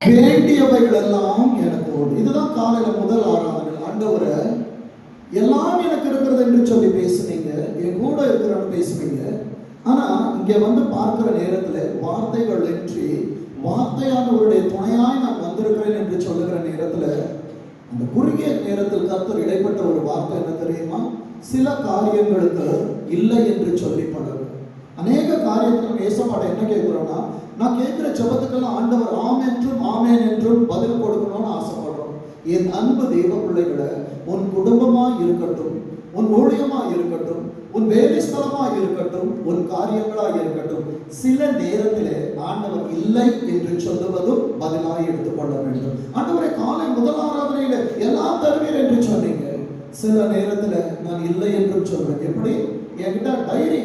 வேண்டியவைகள் எல்லாம் எனக்கு உண்டு. இதுதான் காலையில முதல் ஆராதனை. ஆண்டவரை எல்லாம் எனக்கு இருக்கிறது என்று சொல்லி பேசுனீங்க, என் கூட இருக்கிறன்னு பேசுவீங்க. ஆனா இங்க வந்து பார்க்கிற நேரத்துல வார்த்தைகள் இன்றி வார்த்தையானவருடைய துணையாய் நான் வந்திருக்கிறேன் என்று சொல்லுகிற நேரத்துல அந்த குறுகிய நேரத்தில் கர்த்தர் இடைப்பட்ட ஒரு வார்த்தை என்ன தெரியுமா? சில காரியங்களுக்கு இல்லை என்று சொல்லி பழகு. அநேக காரியங்கள் ஏசப்பாட என்ன கேட்கிறோம்னா, நான் கேட்கிற ஜெபத்துக்கெல்லாம் ஆண்டவர் ஆம் என்றும் ஆமேன் என்றும் பதில் கொடுக்கணும்னு ஆசைப்படுறோம். என் அன்பு தெய்வ பிள்ளைகளை, உன் குடும்பமா இருக்கட்டும், உன் ஊழியமா இருக்கட்டும், உன் வேலை ஸ்தலமா இருக்கட்டும், உன் காரியங்களா இருக்கட்டும், சில நேரத்திலே ஆண்டவர் இல்லை என்று சொல்லுவதும் பதிலாக எடுத்துக்கொள்ள வேண்டும். ஆண்டவரை காலை முதல் ஆராதனையில எல்லாம் தருவீர் என்று சொன்னீங்க. சில நேரத்துல நான் இல்லை என்றும் சொல்றேன். எப்படி? என்கிட்ட டைரி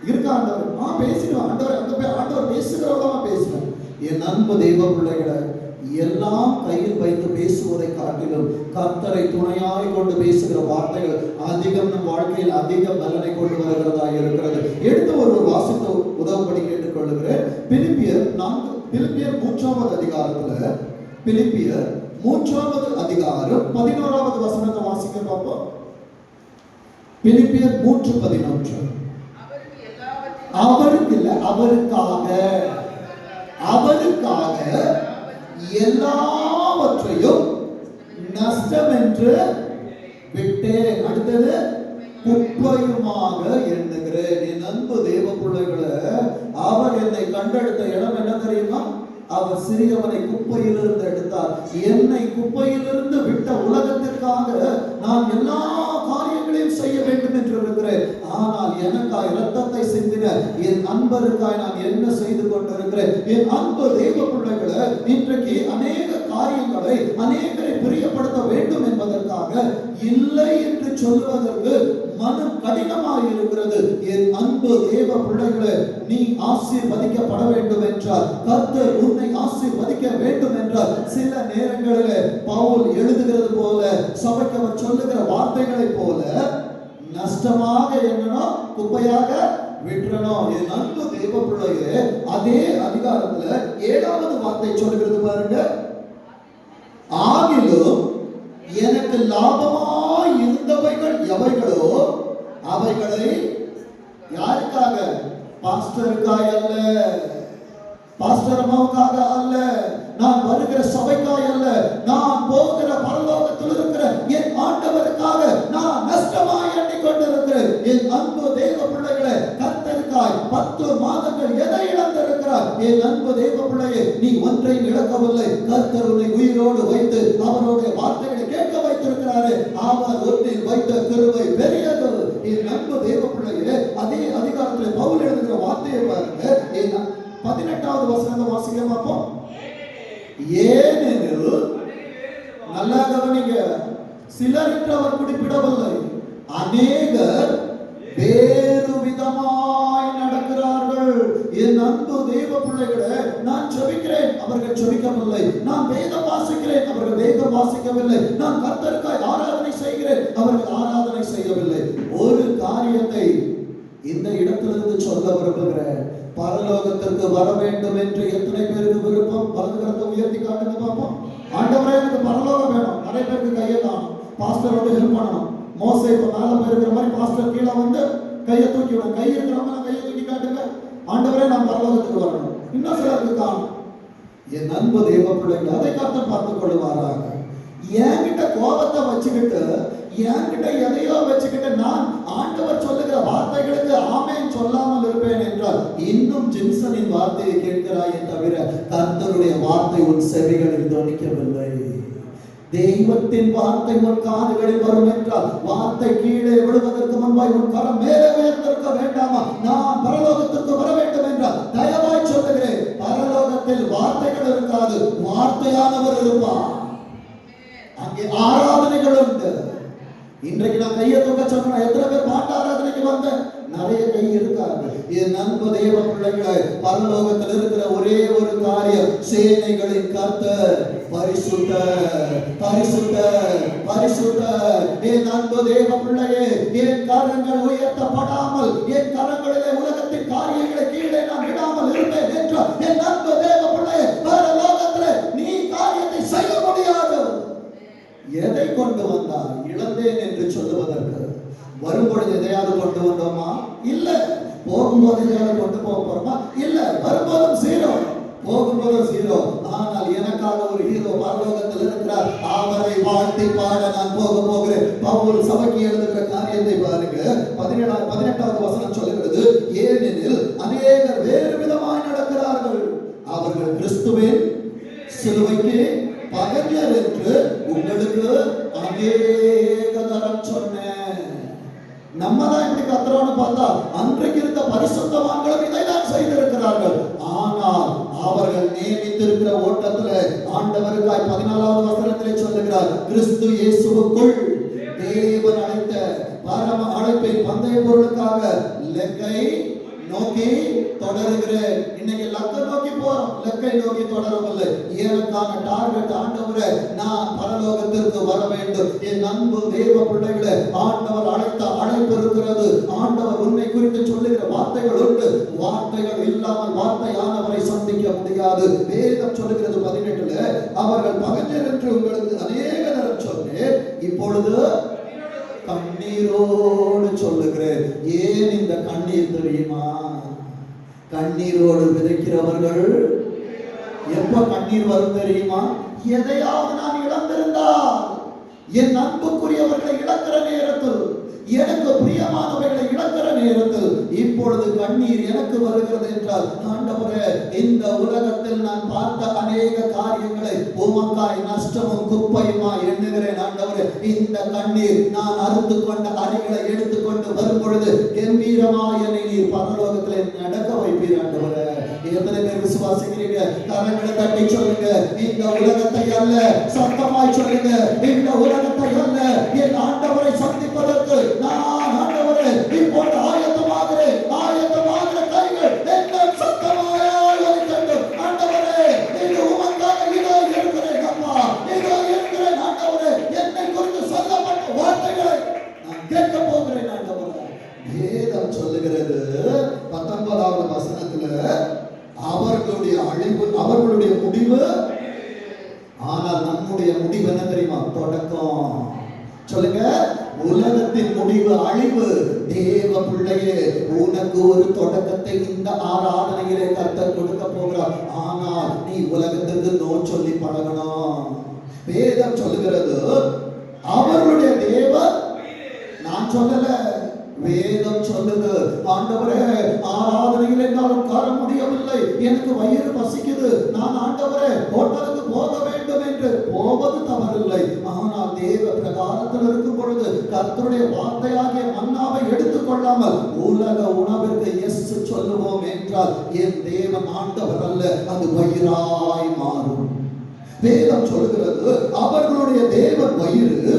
இருக்கா ஆண்டவர்? பேசிடுவேன் ஆண்டவர். ஆண்டவர் பேசுகிறவங்க பேசுவேன். என் அன்பு தெய்வ பிள்ளைகளை, எல்லாம் கையில் வைத்து பேசுவதை காட்டிலும் கர்த்தரை துணையாய் கொண்டு பேசுகிற வார்த்தைகள் அதிகம் நம் வாழ்க்கையில் அதிக பலனை கொண்டு வருகிறதா இருக்கிறது. எடுத்து ஒரு வாசித்து உதவும்படி கேட்டுக்கொள்கிறேன். பிலிப்பியர் 3வது அதிகாரத்துல, பிலிப்பியர் 3வது அதிகாரம் 11வது வசனத்தை வாசிக்க பார்ப்போம். பிலிப்பியர் 3:11. அவருக்கு இல்ல, அவருக்காக எல்லாவற்றையும் நஷ்டம் என்று விட்டேன். அடுத்தது குப்பையுமாக எண்ணுகிறேன். என் அன்பு தேவ பிள்ளைகளை, அவர் என்னை கண்டெடுத்த இடம் என்ன தெரியுமா? அவர் சிறியவனை குப்பையிலிருந்து எடுத்தார். என்னை குப்பையிலிருந்து விட்ட உலகத்திற்காக நான் எல்லா காரியங்களையும் செய்ய வேண்டும் என்று இருக்கிறேன். ஆனால் எனக்காய் இரத்தத்தை சிந்தின என் அன்பருக்காய் நான் என்ன செய்து கொண்டிருக்கிறேன்? என் அன்பு தெய்வ பிள்ளைகளை, இன்றைக்கு அநேக காரியங்களை அநேகரை பிரியப்படுத்த வேண்டும் என்பதற்காக இல்லை என்று சொல்லுவதற்கு மனம் கடினமாக இருக்கிறது. என் அன்பு தேவ பிள்ளைகளை, நீ ஆசீர்வதிக்கப்பட வேண்டும் என்றால், கர்த்தர் உன்னை ஆசீர்வதிக்க வேண்டும் என்றால், சில நேரங்களிலே பவுல் எழுதுகிறது போல, சபைக்கு அவர் சொல்லுகிற வார்த்தைகளை போல நஷ்டமாக எண்ணணும், குப்பையாக விட்டுறணும். என் அன்பு தேவ பிள்ளைகளே, அதே அதிகாரத்துல 7வது வார்த்தை சொல்லுகிறது பாருங்க. ஆகிலும் எனக்கு லாபமாய் இருந்தவைகள் எவைகளோ அவைகளை யாருக்காக? பாஸ்டருக்காக அல்ல, பாஸ்டர் அம்மாவுக்காக அல்ல, நான் வருகிற சபைக்காக அல்ல, நான் போகிற பரலோகத்தில் இருக்கிற என் ஆண்டவருக்காக நான் நஷ்டமாய் எண்ணிக்கொண்டிருக்கிறேன். என் அன்பு தேவ பிள்ளைகளை, கர்த்தருக்காய் 10 மாதங்கள் எதை இழந்திருக்கிறார்? என் அன்பு தேவ பிள்ளையை, நீ ஒன்றையும் இழக்கவில்லை. கர்த்தர் உன்னை உயிரோடு வைத்து அவருடைய வார்த்தைகளை கேட்க வைத்திருக்கிறாரு. அவர் ஒன்றில் வைத்த கிருபை பெரியது. என் அன்பு தேவ பிள்ளையை, அதே அதிகாரத்தில் பவுல் எழுதுகிற வார்த்தையை பாருங்க. 18வது வசனத்தை வாசிக்க பார்ப்போம். ஏனெனில், நல்லா கவனிங்க, சிலர் என்று அவர் குறிப்பிடவில்லை, அநேகர் வேறு விதமாய் நடக்கிறார்கள். என் அன்பு தேவ பிள்ளைகளை, நான் ஜெபிக்கிறேன், அவர்கள் ஜெபிக்கவில்லை. நான் வேதம் வாசிக்கிறேன், அவர்கள் வேதம் வாசிக்கவில்லை. நான் கர்த்தருக்காய் ஆராதனை செய்கிறேன், அவர்கள் ஆராதனை செய்யவில்லை. ஒரு காரியத்தை இந்த இடத்திலிருந்து சொல்ல விரும்புகிறேன். பரலோகத்திற்கு வர வேண்டும் என்று எத்தனை பேருக்கு விருப்பம்? வலதுகரத்தை உயர்த்தி காட்டுங்க பார்ப்போம். ஆண்டவரே, எனக்கு பரலோகம் வேணும். நிறைய பேருக்கு கையை காணும். பாஸ்டர் வந்து ஹெல்ப் பண்ணணும். மோசே இப்ப மேல போயிருக்கிற மாதிரி பாஸ்டர் கீழே வந்து கையை தூக்கி விடும். கை இருக்கிறவங்க கையை தூக்கி காட்டுங்க. ஆண்டவரே, நான் பரலோகத்துக்கு வரணும். இன்னும் சிலருக்கு காணும். என் அன்பு தெய்வ பிள்ளைகள், அதை கர்த்தர் பார்த்துக் கொள்வாராக. என்கிட்ட கோபத்தை வச்சுக்கிட்டு, என்கிட்ட எதையோ வச்சுக்கிட்டு நான் ஆண்டவர் சொல்லுகிற வார்த்தைகளுக்கு ஆமேன் சொல்லாமல் இருப்பேன் என்றால், இன்னும் ஜிம்சனின் வார்த்தையை கேட்கிறாயே தவிர கர்த்தருடைய வார்த்தை உன் செவிகளில் தொனிக்கவில்லை. தெய்வத்தின் வார்த்தை உன் காதுகளில் வரும் என்றால், வார்த்தை கீழே விழுவதற்கு முன்பாய் உன் கரம் மேலே உயர்ந்திருக்க வேண்டாமா? நான் பரலோகத்திற்கு வர வேண்டும் என்றால் தயவாய் சொல்லுகிறேன், பரலோகத்தில் வார்த்தைகள் இருக்காது, வார்த்தையானவர் இருப்பார். அங்கே ஆராதனைகள் உண்டு. இன்றைக்கு நான் கையை தூக்க சொன்ன எத்தனை பேர் பாட்டு ஆராதனைக்கு வந்த? நிறைய கை இருக்காங்க. என் அன்பு தேவ பிள்ளைகளை, பரலோகத்தில் இருக்கிற ஒரே ஒரு காரியம், சேனைகளின் கர்த்தர் பரிசுத்தர், பரிசுத்தர், பரிசுத்தர். என் அன்பு தேவ பிள்ளையே, என் கரங்கள் உயர்த்தப்படாமல், என் கரங்களிலே உலகத்தின் காரியங்களை கீழே நான் விடாமல் இருப்பேன் என்றால், என் அன்பு தேவ பிள்ளையே, பரலோகத்தில் நீ எதை கொண்டு வந்தார்? இழந்தேன் என்று சொல்லுவதற்கு. வரும்பொழுது எதையாவது கொண்டு வந்தோமா? இல்ல. போகும்போது எதையாவது கொண்டு போக போறோமா? இல்ல. வரும்போதும் ஜீரோ, போகும்போதும் ஜீரோ. ஆனால் எனக்காக ஒரு ஹீரோ பரலோகத்தில் இருக்கிறார். அவரை வாழ்த்தி பாட நான் போகிறேன். பவுல் சபைக்கு எழுதுகிற காரியத்தை பாருங்க. 18வது வசனம் சொல்லுகிறது, ஏனெனில் அநேகர் வேறு விதமாய் நடக்கிறார்கள், அவர்கள் கிறிஸ்துவின் சிலுவைக்கு பகைஞர் என்று உங்களுக்கு அநேக தரம் சொன்னேன். நம்ம தான் இப்படி கத்துறோம்னு பார்த்தா அன்றைக்கு இருந்த பரிசுத்தவான்களும் இதைதான் செய்திருக்கிறார்கள். ஆனால் அவர்கள் நியமித்திருக்கிற ஓட்டத்துல ஆண்டவருக்காய் 14வது வசனத்திலே சொல்லுகிறார், கிறிஸ்து இயேசுவுக்குள் தேவன் அழைத்த பரம அழைப்பை பந்தய பொருளுக்காக லெக்கை நோக்கி தொடருகிறேன். இன்னைக்கு லக்கை நோக்கி போறோம், லெக்கை நோக்கி தொடரவில்லை. எனக்கான டார்கெட் ஆண்டவரே, நான் பரலோகத்திற்கு வர வேண்டும். என் அன்பு தேவ பிள்ளைகளே, ஆண்டவர் அழைத்த அழைப்பு இருக்கிறது. ஆண்டவர் உன்னை குறித்து சொல்லுகிற வார்த்தைகள் உண்டு. வார்த்தைகள் இல்லாமல் வார்த்தையானவரை சந்திக்க முடியாது. வேதம் சொல்லுகிறது 18ல, அவர்கள் பகைஞர் என்று உங்களுக்கு அநேக நேரம் சொன்னேன், இப்பொழுது கண்ணீரோடு சொல்லுகிறேன். ஏன் இந்த கண்ணீர் தெரியுமா? கண்ணீரோடு விதைக்கிறவர்கள் எப்ப கண்ணீர் வரும் தெரியுமா? எதையாவது நான் இழந்திருந்தால், என் அன்புக்குரியவர்களை இழக்கிற நேரத்தில், எனக்கு பிரியமானவர்களை இழக்கிற நேரத்தில் இப்பொழுது கண்ணீர் எனக்கு வருகிறது என்றால், ஆண்டவரே, இந்த உலகத்தில் நான் பார்த்த அநேக காரியங்களை உமக்காய் நஷ்டமும் குப்பையுமாய் எண்ணுகிறேன். ஆண்டவரே, இந்த கண்ணீர் நான் அறுத்து கொண்ட அடிகளை எடுத்துக்கொண்டு வரும் பொழுது கம்பீரமாய் என்னை நீர் பரலோகத்தில் நடக்க வைப்பீர். ஆண்டவரே, எத்தனை பேர் விசுவாசிக்கிறீங்க? கரங்களை தட்டி சொல்லுங்க, இந்த உலகத்தை அல்ல. சத்தமாய் சொல்லுங்க, இந்த உலகத்தை அல்ல, என் ஆண்டவரை சந்திப்பதற்கு நான் ஆண்டவரே இப்போது ஆயத்தமாகிறேன். ஆயத்தமாகிற கைகள் எங்கள் சத்தமாய் ஒலிக்கட்டும். ஆண்டவரே, இது உமக்காக இதோ இருக்கிறேன். அப்பா, இதோ இருக்கிறேன். ஆண்டவரே, என்னை குறித்து சொல்லப்பட்ட வார்த்தைகளை நான் கேட்க போகிறேன். ஆண்டவரே, வேதம் சொல்லுகிறது 19வது வசனத்துல, அவர்களுடைய அழிவு அவர்களுடைய முடிவு. ஆனால் நம்முடைய முடிவு என்ன தெரியுமா? தொடக்கம். சொல்லுங்க, உலகத்தின் முடிவு அழிவு. தேவ பிள்ளையே, உனக்கு ஒரு தொடக்கத்தை இந்த ஆராதனையிலே கர்த்தர் கொடுக்க போகிறார். ஆனால் நீ உலகத்துக்கு நோ சொல்லி பழகணும். வேதம் சொல்லுகிறது, அவர்களுடைய தேவன். நான் சொல்லல, வேதம் சொல்லுது. ஆண்டவரே, ஆராதனையில் என்னால் உட்கார முடியவில்லை, எனக்கு வயிறு பசிக்குது, நான் ஆண்டவரே ஹோட்டலுக்கு போக வேண்டும் என்று போவது தவறில்லை. ஆனால் தேவ பிரகாரத்தில் இருக்கும் பொழுது கர்த்தருடைய வார்த்தையாகிய மன்னாவை எடுத்துக்கொள்ளாமல் உலக உணவிற்கு எஸ் சொல்லுவோம் என்றால் என் தேவன் ஆண்டவர் அல்ல, அது வயிறாய் மாறும். வேதம் சொல்லுகிறது, அவர்களுடைய தேவன் வயிறு,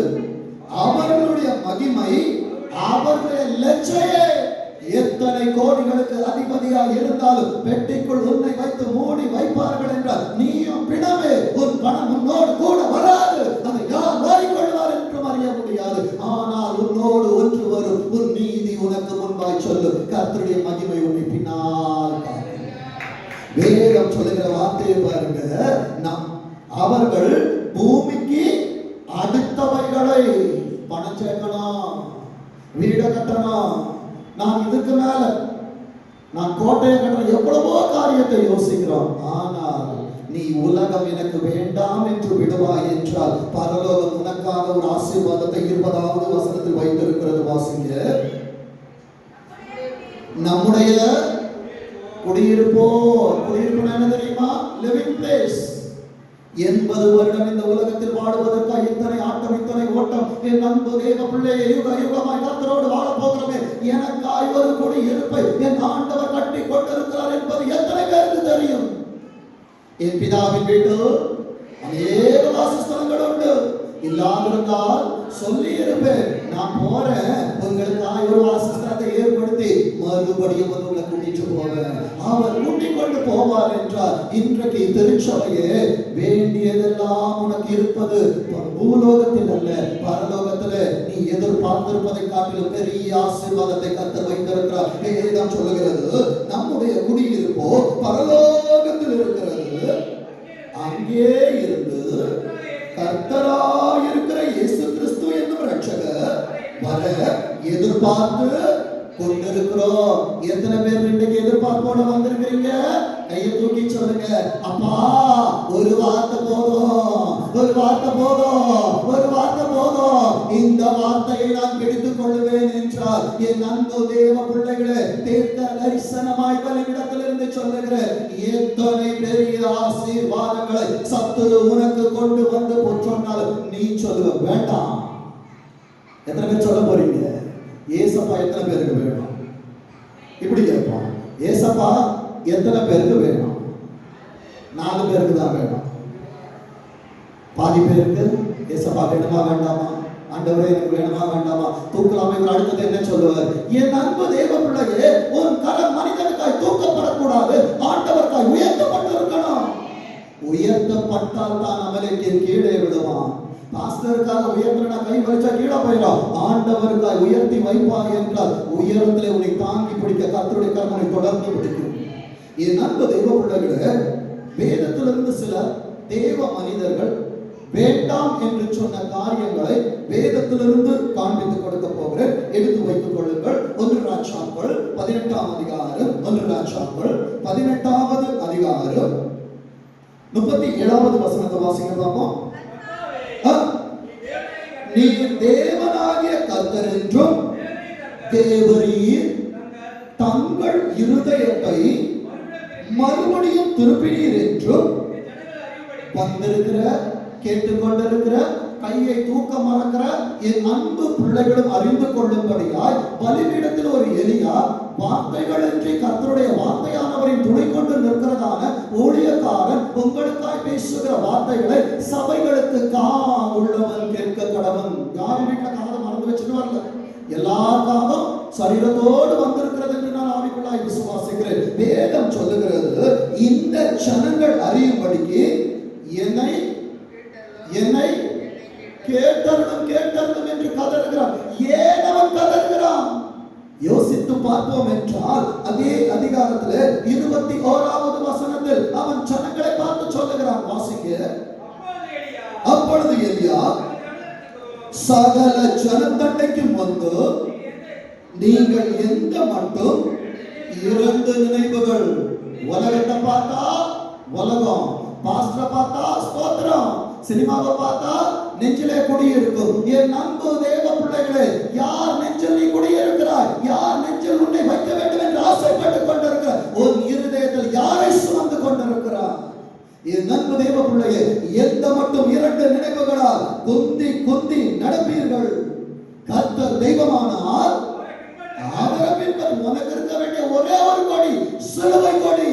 அவர்களுடைய மகிமை, அவர்களுடைய லட்சையே. எத்தனை கோடிகளுக்கு அதிபதியாக இருந்தாலும் பெட்டிக்குள் உன்னை வைத்து மூடி வைப்பார்கள் என்றால் நீயும் பிணமே, உன் பணம் உன்னோடு கூட வராது. அதை யார் வாரிக்கொள்வார் என்று அறிய முடியாது. ஆனால் உன்னோடு ஒன்று வரும், உன் நீதி உனக்கு முன்பாய் சொல்லும், கர்த்தருடைய மகிமை உன்னை பின்னால். வேதம் சொல்லுகிற வார்த்தையை பாருங்க, அவர்கள் பூமிக்கு அடுத்தவைகளை பணம் சேர்க்கணும், வீட கட்டணும், நான் இதுக்கு மேல நான் கோட்டையை கட்டுற எவ்வளவோ காரியத்தை யோசிக்கிறோம். ஆனால் நீ உலகம் எனக்கு வேண்டாம் என்று விடுவாய் என்றால் பரலோகம் உனக்காக ஒரு ஆசீர்வாதத்தை 20வது வசனத்தில் வைத்திருக்கிறது. வாசிங்க, நம்முடைய குடியிருப்போ, குடியிருப்பு என்ன தெரியுமா? Living place. 80 வருடம் இந்த உலகத்தில் வாடுவதற்காக இத்தனை ஆட்டம், இத்தனை ஓட்டம். என் அன்பு தேவ பிள்ளையை, யுக யுகமாய் கர்த்தரோடு வாழ போகிறோமே, எனக்காய் ஒரு குடியிருப்பை என் ஆண்டவர் கட்டி கொண்டிருக்கிறார் என்பது எத்தனை பேருக்கு தெரியும்? என் பிதாவின் வீட்டு அநேக வாசஸ்தலங்கள் உண்டு. இல்லாதிருந்தால் சொல்லி இருப்பேன், நான் போறேன், உங்களுக்காய் ஒரு வாசஸ்தலத்தை ஏற்படுத்தி மறுபடியும் உங்களை கூட்டிட்டு போவேன். அவர் கூட்டிக் கொண்டு போவார் என்றால் இன்றைக்கு திருச்சபையே வேண்டியதெல்லாம் உனக்கு இருப்பது பூலோகத்தில் அல்ல, பரலோகத்தில். நீ எதிர்பார்த்திருப்பதை காட்டிலும் பெரிய ஆசீர்வாதத்தை கர்த்தர் வைத்திருக்கிறார். வேதம் சொல்லுகிறது, நம்முடைய குடியிருப்போ பரலோகத்தில் இருக்கிறது. அங்க அங்கே இருந்து கர்த்தராயிருக்கிற இயேசு கிறிஸ்து என்னும் ரட்சகர் வர எதிர்பார்த்து கொண்டிருக்கிறோம். எத்தனை பேர் இன்றைக்கு எதிர்பார்ப்போட வந்திருக்கிறீங்க? கையை தூக்கி சொல்லுங்க, அப்பா ஒரு வார்த்தை போதும், ஒரு வார்த்தை போதும், ஒரு வார்த்தை போதும். இந்த வார்த்தையை நான் பிடித்துக் கொள்ளுவேன் என்றால் என் அன்பு தேவ பிள்ளைகளே, தீர்க்க தரிசனமாய் பலியிடத்திலிருந்து சொல்லுகிறேன், எத்தனை பெரிய ஆசீர்வாதங்களை சத்துரு உனக்கு கொண்டு வந்து சொன்னாலும் நீ சொல்லுவ வேண்டாம். எத்தனை பேர் சொல்ல போறீங்க? ஏசப்பா எத்தனை பேருக்கு வேணும்? இப்படி கேட்பான், ஏசப்பா எத்தனை பேருக்கு வேணும்? 4 பேருக்கு தான் வேணும். பாதி பேருக்கு ஏசப்பா வேணுமா வேண்டாமா? ஆண்டவரே எனக்கு வேணுமா வேண்டாமா? தூக்கலாமே. அடுத்தது என்ன சொல்லுவார்? என் அன்பு தேவ பிள்ளையே, உன் கரம் மனிதனுக்காய் தூக்கப்படக்கூடாது, ஆண்டவருக்காய் உயர்த்தப்பட்டிருக்கணும். உயர்த்தப்பட்டால் தான் அவனுக்கு கீழே விடுவான். பாஸ்டருக்காக உயர்த்தினா கை வலிச்சா கீழே போயிடும். ஆண்டவருக்காய் உயர்த்தி வைப்பார் என்றால் உயரத்திலே உன்னை தாங்கி பிடிக்க கர்த்தருடைய கரங்களை தொடர்ந்து பிடிக்கும். என் அன்பு தெய்வ பிள்ளைகளே, வேதத்திலிருந்து சில தேவ மனிதர்கள் வேண்டாம் என்று சொன்ன காரியங்களை வேதத்திலிருந்து காண்பித்துக் கொடுக்க போகிறேன். எடுத்து வைத்துக் கொள்ளுங்கள். 1 ராஜாக்கள் 18ஆம் அதிகாரம், 1 ராஜாக்கள் 18வது அதிகாரம் 37வது வசனத்தை வாசிங்க பார்ப்போம். நீ தேவனாகிய கர்த்தர் என்றும் தேவரீர் தங்கள் இருதயத்தை மறுபடியும் திருப்பினீர் என்றும் வந்திருக்கிற, கேட்டுக்கொண்டிருக்கிற, கையை தூக்க மறக்கிற என் அன்பு பிள்ளைகளும் அறிந்து கொள்ளும்படியாய் பலிபீடத்தில் ஒரு எலியா வார்த்தைகள் என்று கர்த்தருடைய வார்த்தையானவரின் துணை கொண்டு நிற்கிறதான ஊழியக்காரன் உங்களுக்காய் பேசுகிற வார்த்தைகளை சபைகளுக்கு உள்ளவன் கேட்க கடவன். யாரும் வீட்டுல காலம் மறந்து வச்சுட்டு வரல, எல்லாருக்காகவும் சரீரத்தோடு வந்திருக்கிறது என்று நான் ஆவிக்குள்ளாய் விசுவாசிக்கிறேன். வேதம் சொல்லுகிறது, இந்த ஜனங்கள் அறியும்படிக்கு என்னை என்னை கேட்டருளும் கேட்டருளும் என்று கதறுகிறான். ஏன் அவன் கதறுகிறான்? யோசித்து பார்ப்போம் என்றால் அதே அதிகாரத்தில் 21வது வசனத்தில் அவன் ஜனங்களை பார்த்து சொல்லுகிறான். வாசிங்க. அப்பொழுது எலியா சகல ஜனத்தண்டைக்கும் வந்து, நீங்கள் எந்த மட்டும் 2 நினைவுகள், உலகத்தை பார்த்தா உலகம், பாஸ்டரை பார்த்தா ஸ்தோத்திரம், சினிமாவை பார்த்தா நெஞ்சிலே குடியிருக்கும். என் அன்பு தேவ பிள்ளைகளே, யார் நெஞ்சில் நீ குடியிருக்கிறாய்? யார் நெஞ்சில் உன்னை வைக்க வேண்டும் என்று ஆசைப்பட்டுக் கொண்டிருக்கிறார்? உன் இருதயத்தில் யாரை சுமந்து கொண்டிருக்கிறார்? என் அன்பு தேவ பிள்ளையே, எந்த மட்டும் 2 நினைவுகளால் குந்தி குந்தி நடப்பீர்கள். கர்த்தர் தெய்வமானால் அவரை பின்பற்று. உனக்கு இருக்க வேண்டிய ஒரே ஒரு கொடி சிலுவை கொடி.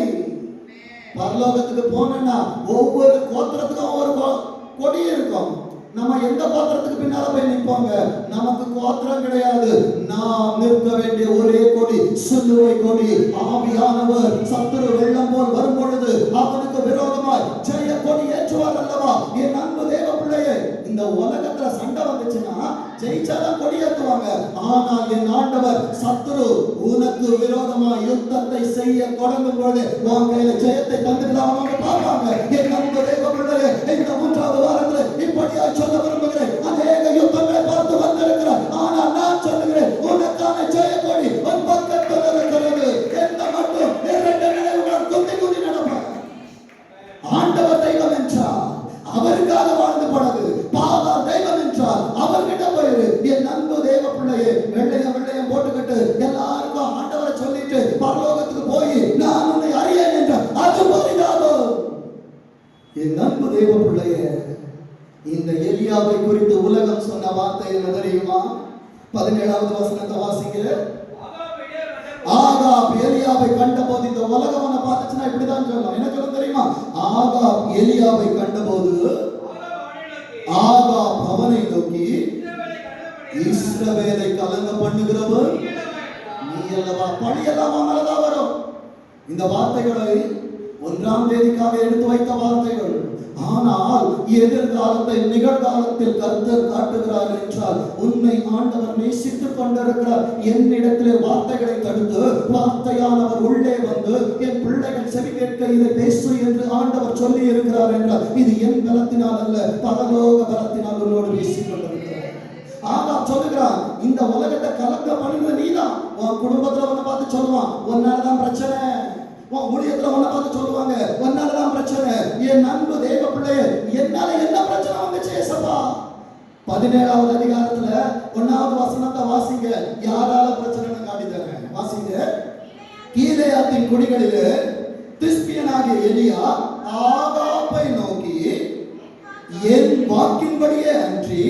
பரலோகத்துக்கு போனா ஒவ்வொரு கோத்திரத்துக்கும் ஒவ்வொரு கொடி இருக்கும். நம்ம எந்த கோத்திரத்துக்கு பின்னால போய் நிற்போங்க? நமக்கு கோத்திரம் கிடையாது. நாம் நிற்க வேண்டிய ஒரே கொடி சிலுவை கொடி. ஆவியானவர் சத்துரு வெள்ளம் போல் வரும் பொழுது அவனுக்கு விரோதமாய் ஜெய கொடி ஏற்றுவார் அல்லவா? என் அன்பு தேவ பிள்ளையே, இந்த உலகத்துல சண்டை வந்துச்சுன்னா ஜெயிச்சாதான் கொடி ஏற்றுவாங்க. ஆனால் என் ஆண்டவர் சத்துரு உனக்கு விரோதமாய் யுத்தத்தை செய்ய தொடங்கும் பொழுது உன் கையில ஜெயத்தை தந்துக்கலாம் பார்ப்பாங்க. என் அன்பு தேவ பிள்ளையே, இந்த 3வது வாரத்துல இப்படியா சொல்ல விரும்புகிறேன். அநேக யுத்தங்களை பார்த்து வந்திருக்கிறார். ஆனால் நான் சொல்லுகிறேன், உனக்கான ஜெய கொடி உன் பக்கத்தில் இருக்கிறது. எந்த மட்டும் 2 நினைவுகள் குந்தி குந்தி நடப்பார். ஆண்டவர் தெய்வம் என்றால் அவருக்காக வாழ்ந்து போனது. பாவா தெய்வம் என்றால் அவர்கிட்ட போயிரு. என் அன்பு தேவ பிள்ளையே, வெள்ளையம் போட்டுக்கிட்டு எல்லாருக்கும் ஆண்டவரை சொல்லிட்டு பரலோகத்துக்கு போய் நான் உன்னை அறியேன் என்ற அது போரிடாதோ. என் அன்பு தேவ பிள்ளையே, இந்த எலியாவை குறித்து உலகம் சொன்ன வார்த்தை என்ன தெரியுமா? 17வது வசனத்தை வாசிங்க. ஆகாப் எலியாவை கண்டபோது, இந்த உலகம் அவனை பார்த்துச்சுன்னா இப்படிதான் சொல்லலாம். என்ன சொல்ல தெரியுமா? ஆகாப் எலியாவை கண்டபோது ஆகாப் அவனை நோக்கி, இஸ்ரவேலை கலங்க பண்ணுகிறவர் நீ அல்லவா? பழியெல்லாம் அவனதான் வரும். இந்த வார்த்தைகளை 1ஆம் தேதிக்காக எடுத்து வைத்த வார்த்தைகள். ஆனால் எதிர்காலத்தை நிகழ்காலத்தில் கர்த்தர் காட்டுகிறார் என்றால் உன்னை ஆண்டவர் நேசித்துக் கொண்டிருக்கிறார். என்னிடத்திலே வார்த்தைகளை தடுத்து வார்த்தையானவர் உள்ளே வந்து என் பிள்ளைகள் செவி கேட்க இதை பேசு என்று ஆண்டவர் சொல்லி இருக்கிறார் என்றால் இது என் பலத்தினால் அல்ல, பரலோக பலத்தினால் உன்னோடு பேசிக் கொண்டிருக்கிறார். ஆகாப் சொல்லுகிறான், இந்த உலகத்தை கலக்க பண்ணுவது நீதான். உன் குடும்பத்துல உன்னை பார்த்து சொல்லுவான், உன்னாலதான் பிரச்சனை. உன் ஊழியத்துல உன்னை பார்த்து சொல்லுவாங்க, உன்னாலதான் பிரச்சனை. என் அன்பு தேவ பிள்ளையே, என்னால என்ன பிரச்சனை வந்துச்சு ஏசப்பா? 17வது அதிகாரத்துல 1வது வசனத்தை வாசிங்க. யாரால பிரச்சனைன்னு காட்டி தரேன், வாசிங்க. கீலேயாத்தின் குடிகளிலே திஸ்பியனாகிய எலியா ஆகாபை நோக்கி, என் வாக்கின்படியே அன்றி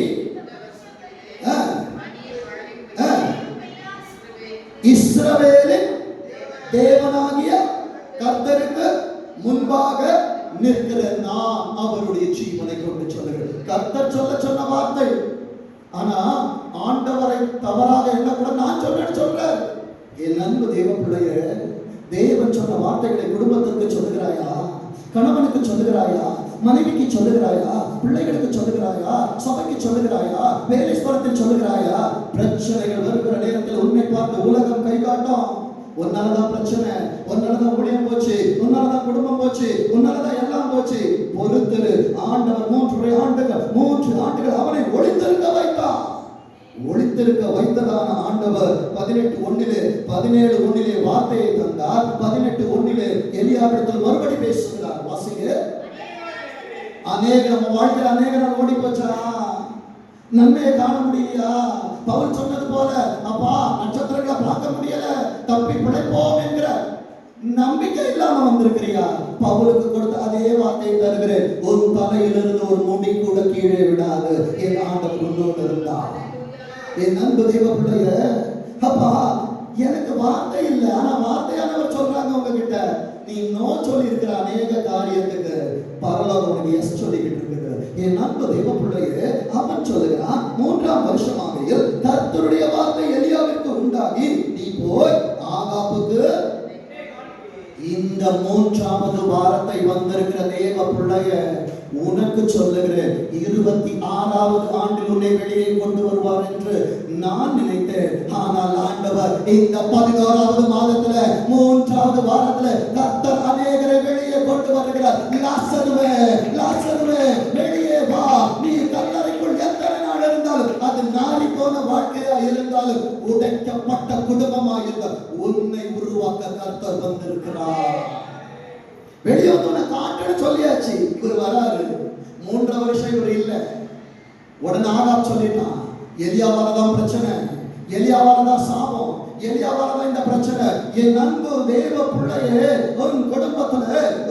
இஸ்ரவேலின் தேவனாகிய கர்த்தருக்கு முன்பாக நிற்கிற நான் அவருடைய ஜீவனை கொண்டு சொல்லுகிறேன். கர்த்தர் சொல்ல சொன்ன வார்த்தை, ஆனா ஆண்டவரை தவறாக என்ன கூட நான் சொல்றேன். என் அன்பு தேவ பிள்ளைய, தேவன் சொன்ன வார்த்தைகளை குடும்பத்திற்கு சொல்லுகிறாயா? கணவனுக்கு சொல்லுகிறாயா? மனைவிக்கு சொல்லுகிறாயா? பிள்ளைகளுக்கு சொல்லுகிறாயா? சபைக்கு சொல்லுகிறாயா? வேலை ஸ்தலத்தில் சொல்லுகிறாயா? பிரச்சனைகள் வருகிற நேரத்தில் உன்னை பார்த்து உலகம் கை காட்டும். உன்னாலதான் பிரச்சனை, உன்னாலதான் ஊழியம் போச்சு, உன்னாலதான் குடும்பம் போச்சு, உன்னாலதான் எல்லாம் போச்சு. பொறுத்திரு. ஆண்டவர் 3 ஆண்டுகள் அவனை ஒளித்திருக்க வைத்தார். ஒளித்திருக்க வைத்ததான ஆண்டவர் 18:1 வார்த்தையை தந்தார். 18:1 எலியாவிடத்தில் மறுபடி பேசுகிறார். வாசிங்க. நம்ம வாழ்க்கையில் அநேக நாள் ஓடி போச்சா? நன்மையை காண முடியலையா? பவுல் சொன்னது போல, அப்பா நட்சத்திரங்களை பார்க்க முடியல, தப்பி பிழைப்போம் என்கிற நம்பிக்கை இல்லாம வந்திருக்கிறியா? பவுலுக்கு கொடுத்த அதே வார்த்தையை தருகிறேன். ஒரு தலையிலிருந்து ஒரு முடி கூட கீழே விடாது. என் ஆண்டவர் உன்னோடு இருந்தார். என் அன்பு தெய்வ பிள்ளைய, அப்பா எனக்கு வார்த்தை இல்லை, ஆனா வார்த்தையானவர் சொல்றாங்க உங்ககிட்ட, நீ நோ சொல்லி இருக்கிற அநேக காரியத்துக்கு பரலோகம் உனக்கு எஸ் சொல்லிக்கிட்டு இருக்குது. என் அன்பு தெய்வ பிள்ளைய, அவன் சொல்லுகிறான், 3ஆம் வருஷமாகையில் கர்த்தருடைய வார்த்தை எலியாவிற்கு உண்டாகி, நீ போய் ஆகாபுக்கு இந்த 3வது வாரத்தை வந்திருக்கிற தேவ பிள்ளைய உனக்கு சொல்லுகிறேன், 26வது ஆண்டில் உன்னை வெளியே கொண்டு வருவார் என்று நான் நினைத்தேன். ஆனால் ஆண்டவர் இந்த 16வது மாதத்துல 3வது வாரத்துல கர்த்தர் அநேகரை வெளியே கொண்டு வருகிறார். லாசருவே வெளியே வா. நீ கல்லறைக்குள் எத்தனை நாள் இருந்தாலும், அது நாரி போன வாழ்க்கையா இருந்தாலும், உடைக்கப்பட்ட குடும்பமா இருந்தால், உன்னை உருவாக்க கர்த்தர் வந்திருக்கிறார். வெளியே வந்து காட்டுன்னு சொல்லியாச்சு. இவர் வராரு. 3 வருஷம் இவர் இல்ல. உடனே ஆகாப் சொல்லிட்டான், எலியாவாலதான் பிரச்சனை, எலியாவாலதான் சாபம், எலியாவாலதான் இந்த பிரச்சனை. என் அன்பு தேவ பிள்ளையே, உன் குடும்பத்துல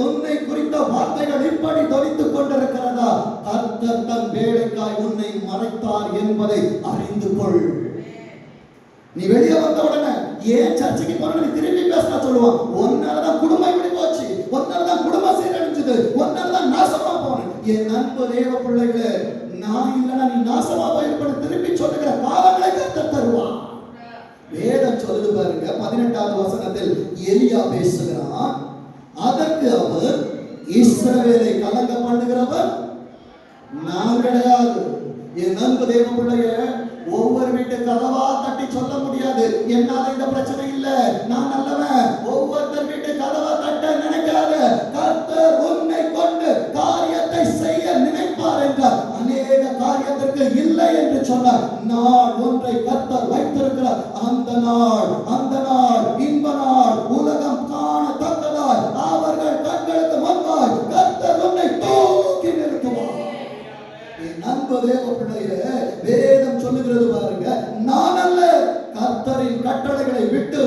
உன்னை குறித்த வார்த்தைகள் இப்படி தொனித்துக் கொண்டிருக்கிறதா? கர்த்தர் தன் வேலைக்காய் உன்னை மறைத்தார் என்பதை அறிந்து கொள். நீ வெளியே வந்த உடனே ஏன் சர்ச்சைக்கு போன திரும்பி பேச சொல்லுவான். ஒன்னாலதான் குடும்பம் இப்படி போச்சு, ஒன்னாலதான் குடும்பம் சீரழிஞ்சது, ஒன்னாலதான் நாசமா போன. என் அன்பு தேவ பிள்ளைகளே, நான் இல்லைன்னா நீ நாசமா போயிருப்பது திரும்பி சொல்லுகிற காலங்களை கர்த்தர் தருவான். வேதம் சொல்லுது பாருங்க. 18வது வசனத்தில் எலியா பேசுகிறான். அதற்கு அவர், இஸ்ரவேலை கலங்க பண்ணுகிறவர் நான் கிடையாது. என் அன்பு தேவ பிள்ளையே, ஒவ்வொரு வீட்டு கதவா தட்டி சொல்ல முடியாது, என்னால இந்த பிரச்சனை இல்ல, நான் நல்லவன். ஒவ்வொருத்தர் வீட்டு கதவா தட்ட நினைக்காத. கர்த்தர் உன்னை கொண்டு காரியத்தை செய்ய நினைப்பார் என்றார். அநேக காரியத்திற்கு இல்லை என்று சொன்னார். நாள் ஒன்றை கர்த்தர் வைத்திருக்கிறார். அந்த நாள் இன்ப நாள், உலகம் காணத்தக்கதாய் அவர்கள் கண்களுக்கு முன்பாய் கர்த்தர் உன்னை தூக்கி நிறுத்துவார். அன்பு தேவ பிள்ளையே, வேதம் சொல்லுகிறது பாருங்க, நான் அல்ல, கர்த்தரின் கட்டளைகளை விட்டு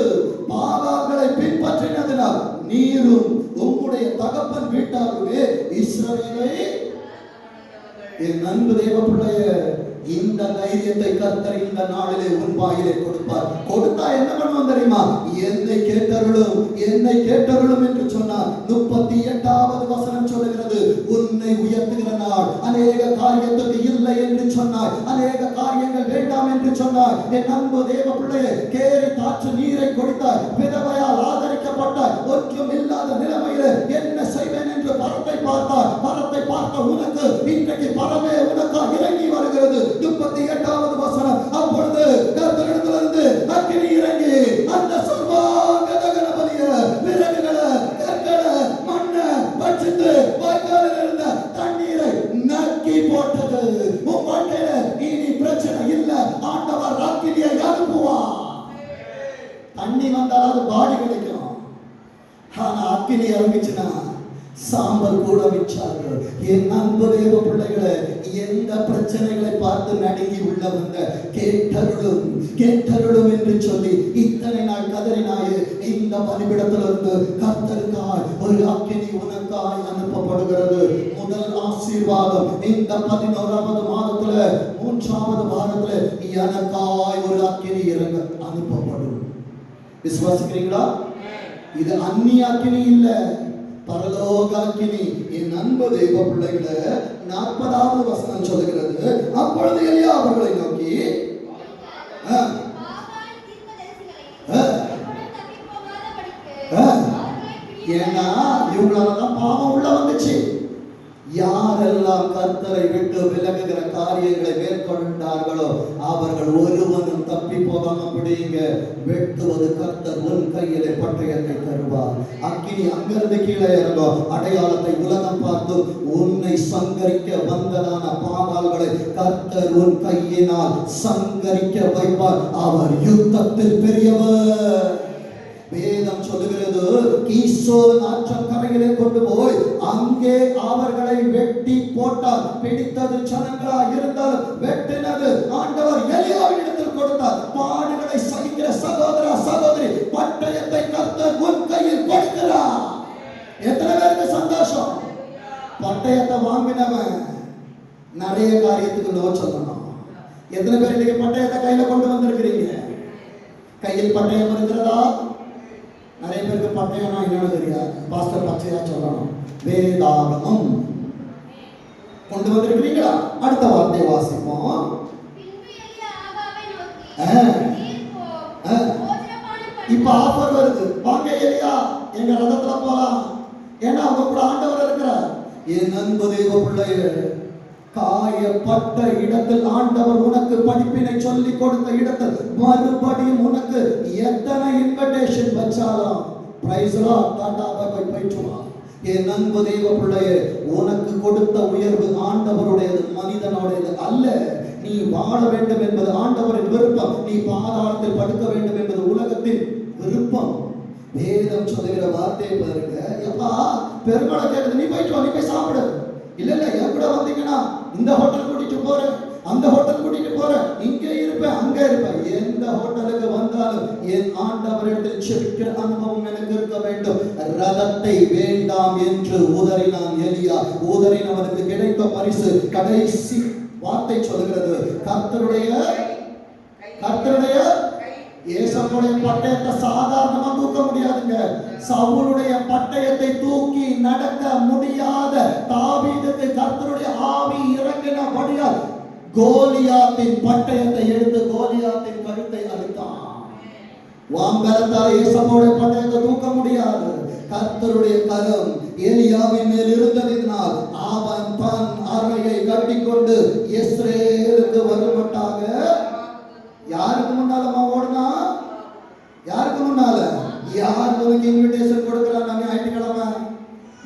பாகால்களை பின்பற்றினதினால் நீரும் உம்முடைய தகப்பன் வீட்டாருமே இஸ்ரவேலை. என் அன்பு தேவ பிள்ளையே, இந்த தைரியத்தை கர்த்தர் இந்த நாளிலே உன் வாயிலே கொடுப்பார். கொடுத்தா என்ன பண்ணுவோம் தெரியுமா? என்னை கேட்டருளும் என்று சொன்னார். 38வது வசனம் சொல்லுகிறது, உன்னை உயர்த்துகிற நாள். அநேக காரியத்துக்கு இல்லை என்று சொன்னாய், அநேக காரியங்கள் வேண்டாம் என்று சொன்னாய். என் அன்பு தேவ பிள்ளையே, கேரி தாற்று நீரை கொடுத்தாய், விதவையால் ஆதரிக்கப்பட்டாய், ஒன்றும் இல்லாத நிலைமையில என்ன செய்வேன் என்று பரத்தை பார்த்தாய். பரத்தை பார்த்த உனக்கு இன்றைக்கு முனக்காய் இறங்கி வருகிறது. 38வது வசனம், அப்பொழுது கர்த்தரிடத்திலிருந்து அக்கினி இறங்கி அந்த சர்வாங்க தகன பலிய விறகுகளை, கற்களை, மண்ணை பட்சித்து வாய்க்காலில் இருந்த தண்ணீரை நக்கி போட்டது. உன் வாழ்க்கையில இனி பிரச்சனை இல்ல. ஆண்டவர் அக்கினியை அனுப்புவார். தண்ணி வந்தால் அது பாடி கிடைக்கும். ஆனா அக்கினி இறங்கிச்சுன்னா சாம்பல் கூட மிச்சார்கள். என் அன்பு தேவ பிள்ளைகளை, எந்த பிரச்சனைகளை பார்த்து நடுங்கி உள்ள வந்த கேட்டருளும் கேட்டருளும் என்று சொல்லி இத்தனை நாள் கதறினாயே, இந்த பலிபிடத்திலிருந்து கர்த்தருக்காய் ஒரு அக்கினி உனக்காய் அனுப்பப்படுகிறது. முதல் ஆசீர்வாதம் இந்த 11வது மாதத்துல 3வது வாரத்துல எனக்காய் ஒரு அக்கினி இறங்க அனுப்பப்படும். விசுவாசிக்கிறீங்களா? இது அந்நிய அக்கினி இல்ல, பரலோக அக்கினி. என் அன்பு தெய்வ பிள்ளைகளை, 40வது வசனம் சொல்லுகிறது, அப்பொழுது எலியா அவர்களை நோக்கி ஏன்னா இவங்களாலதான் பாவம் உள்ள வந்துச்சு. யாரெல்லாம் கர்த்தரை விட்டு விலகுகிற காரியங்களை மேற்கொண்டார்களோ அவர்கள் ஒருவனும் தப்பி போகாம பிடிங்க. வெட்டுவது கர்த்தர், உன் கையிலே பட்டயத்தை தருவார். அக்கினி அங்கிருந்து கீழே இறங்கும். அடையாளத்தை உலகம் பார்த்து உன்னை சங்கரிக்க வந்ததான பாகால்களை கர்த்தர் உன் கையினால் சங்கரிக்க வைப்பார். அவர் யுத்தத்தில் பெரியவர். வேதம் சொல்லுகிறது, கீசோன் ஆற்றங்கரையிலே கொண்டு போய் அங்கே அவர்களை வெட்டி போட்டார். பிடித்தது ஜனங்களா இருந்தால் வெட்டினது ஆண்டவர் எலியாவின் இடத்தில் கொடுத்தார். பாடுகளை சகிக்கிற சகோதரா சகோதரி, பட்டயத்தை கர்த்தர் உன் கையில் கொடுக்கிறார். எத்தனை பேருக்கு சந்தோஷம்? பட்டயத்தை வாங்கினவன் நிறைய காரியத்துக்கு நோ சொல்லணும். எத்தனை பேர் இன்னைக்கு பட்டயத்தை கையில கொண்டு வந்திருக்கிறீங்க? கையில் பட்டயம் இருக்கிறதா? நிறைய பேருக்கு பட்டயம்னா என்னன்னு தெரியாது. பாஸ்டர் பச்சையா சொல்லணும், வேதாகமம் கொண்டு வந்திருக்கிறீங்களா? அடுத்த வார்த்தை வாசிப்போம். இப்ப ஆஃபர் வருது, வாங்க எலியா எங்க ரதத்துல போலாம். ஏன்னா அவங்க கூட ஆண்டவர் இருக்கிறார். என் அன்பு தேவ பிள்ளையே, காயப்பட்ட இடத்தில் ஆண்டவர் உனக்கு படிப்பினை சொல்லி கொடுத்த இடத்தில் மறுபடியும் உனக்கு எத்தனை இன்விடேஷன் வச்சாலும் பிரைஸ்லா டாடாவை போயிட்டு வா. என் அன்பு தெய்வ பிள்ளையே, உனக்கு கொடுத்த உயர்வு ஆண்டவருடையது, மனிதனுடையது அல்ல. நீ வாழ வேண்டும் என்பது ஆண்டவரின் விருப்பம். நீ பாதாளத்தில் படுக்க வேண்டும் என்பது உலகத்தின் விருப்பம். வேதம் சொல்லுகிற வார்த்தையை பாருங்க. எப்பா பெருமாளை கேட்குது, நீ போயிட்டு வா, நீ போய் சாப்பிடு. இல்ல இல்ல, என் கூட வந்தீங்கன்னா இந்த ஹோட்டல் கூட்டிட்டு போறேன், அந்த ஹோட்டல் கூட்டிட்டு போறேன், இங்கே இருப்பேன், அங்க இருப்பேன். எந்த ஹோட்டலுக்கு வந்தாலும் என் ஆண்டவரிடத்தில் செபிக்கிற அனுபவம் எனக்கு இருக்க வேண்டும். ரதத்தை வேண்டாம் என்று உதறினான் எலியா. உதறினவனுக்கு கிடைத்த பரிசு கடைசி வார்த்தை சொல்லுகிறது, கர்த்தருடைய ஏசனுடைய பட்டயத்தை சாதாரணமா தூக்க முடியாதுங்க. சவுலுடைய பட்டயத்தை தூக்கி நடக்க முடியாத தாவீதுக்கு கர்த்தருடைய ஆவி இறங்கினபடியால் கோலியாத்தின் பட்டயத்தை எடுத்து கோலியாத்தின் கழுத்தை அறுத்தான். வாம்பலத்தால் ஏசனுடைய பட்டயத்தை தூக்க முடியாது. கர்த்தருடைய கரம் எலியாவின் மேல் இருந்ததினால் அவன் தன் அறையை கட்டிக்கொண்டு இஸ்ரேலுக்கு வருமட்டாக யாருக்கு முன்னாலமா ஓடுனா? யாருக்கு முன்னால? யார் உனக்கு இன்விடேஷன் கொடுக்கறாங்க? ஞாயிற்றுக்கிழமை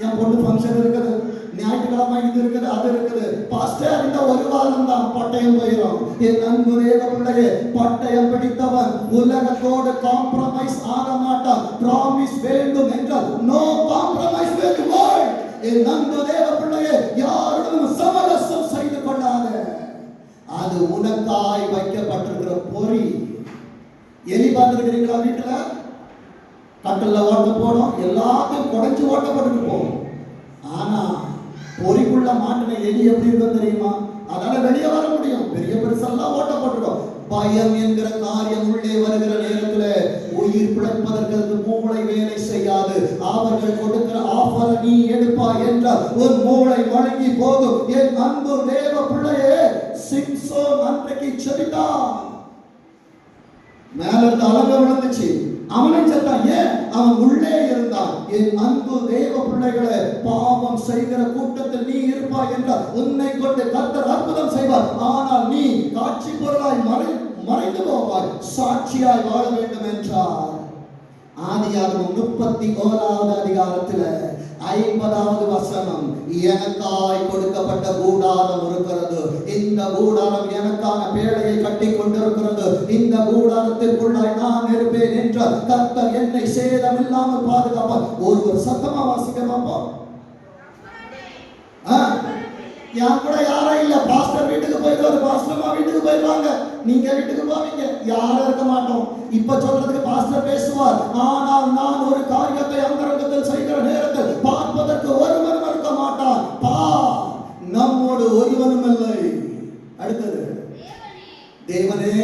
என் பொண்ணு ஃபங்க்ஷன் இருக்குது, ஞாயிற்றுக்கிழமை இது இருக்குது, அது இருக்குது. பாஸ்டர் இந்த ஒரு வாரம் தான் பட்டயம் போயிடும். என் அன்பு தேவ பிள்ளையே, பட்டயம் பிடித்தவன் உலகத்தோடு காம்ப்ரமைஸ் ஆக மாட்டான். ப்ராமிஸ் வேண்டும் என்றால் நோ காம்ப்ரமைஸ் வித் வேர்ல்ட். என் அன்பு தேவ பிள்ளையே, யாருடன் சமரசம் செய்து கொள்ளாத. அது உனக்காய் வைக்கப்பட்டிருக்கிற பொறி. எலி பார்த்திருக்கிறீங்களா? வீட்டுல கட்டல்ல ஓட்ட போடும், எல்லாத்தையும் குறைஞ்சு ஓட்டப்பட்டு போகும். ஆனா பொறிக்குள்ள மாட்டின எலி எப்படி இருக்கும் தெரியுமா? அதனால வெளியே வர முடியும். பெரிய பெருசெல்லாம் ஓட்டப்பட்டுடும். பயம் என்கிற காரியம் உள்ளே வருகிற நேரத்துல உயிர் பிழைப்பதற்கு மூளை வேலை செய்யாது. அவர்கள் கொடுக்கிற ஆஃபரை நீ எடுப்பா என்றால் உன் மூளை வழங்கி போகும். என் அன்பு தேவ பிள்ளையே, சிம்சோன் அன்றைக்கு செபித்தான். மேல இருந்து அலங்க விழுந்துச்சு. அவனும் செத்தான். ஏன்? அவன் உள்ளே இருந்தான். என் அன்பு தேவ பிள்ளைகளே, பாவம் செய்கிற கூட்டத்தில் நீ இருப்பாய் என்றால் உன்னை கொண்டு கர்த்தர் அற்புதம் செய்வார். ஆனால் நீ காட்சி பொருளாய் மறைந்து போவாய், சாட்சியாய் வாழ வேண்டும் என்றார். ஆதியாகமம் 31வது அதிகாரத்தில் 50வது வசனம், எனக்காய் கொடுக்கப்பட்ட கூடாரம் இருக்கிறது, இந்த கூடாரம் எனக்கான பேழையை கட்டி கொண்டிருக்கிறது, இந்த கூடாரத்திற்குள்ளாய் நான் இருப்பேன் என்ற கர்த்தர் என்னை சேதமில்லாமல் பாதுகாப்பார். ஒருவர் சத்தமா வாசிக்க பார்ப்போம். என் கூட யாரும் இல்ல, பாஸ்டர் வீட்டுக்கு போயிடுவாரு, பாஸ்டர்மா வீட்டுக்கு போயிடுவாங்க, நீங்க வீட்டுக்கு போவீங்க, யாரும் இருக்க மாட்டோம். இப்ப சொல்றதுக்கு பாஸ்டர் பேசுவார். ஆனால் நான் ஒரு காரியத்தை அந்தரங்கத்தில் செய்கிற நேரத்தில் பார்ப்பதற்கு ஒருவனும் இருக்க மாட்டான். நம்மோடு ஒருவனும் இல்லை. அடுத்தது, தேவனே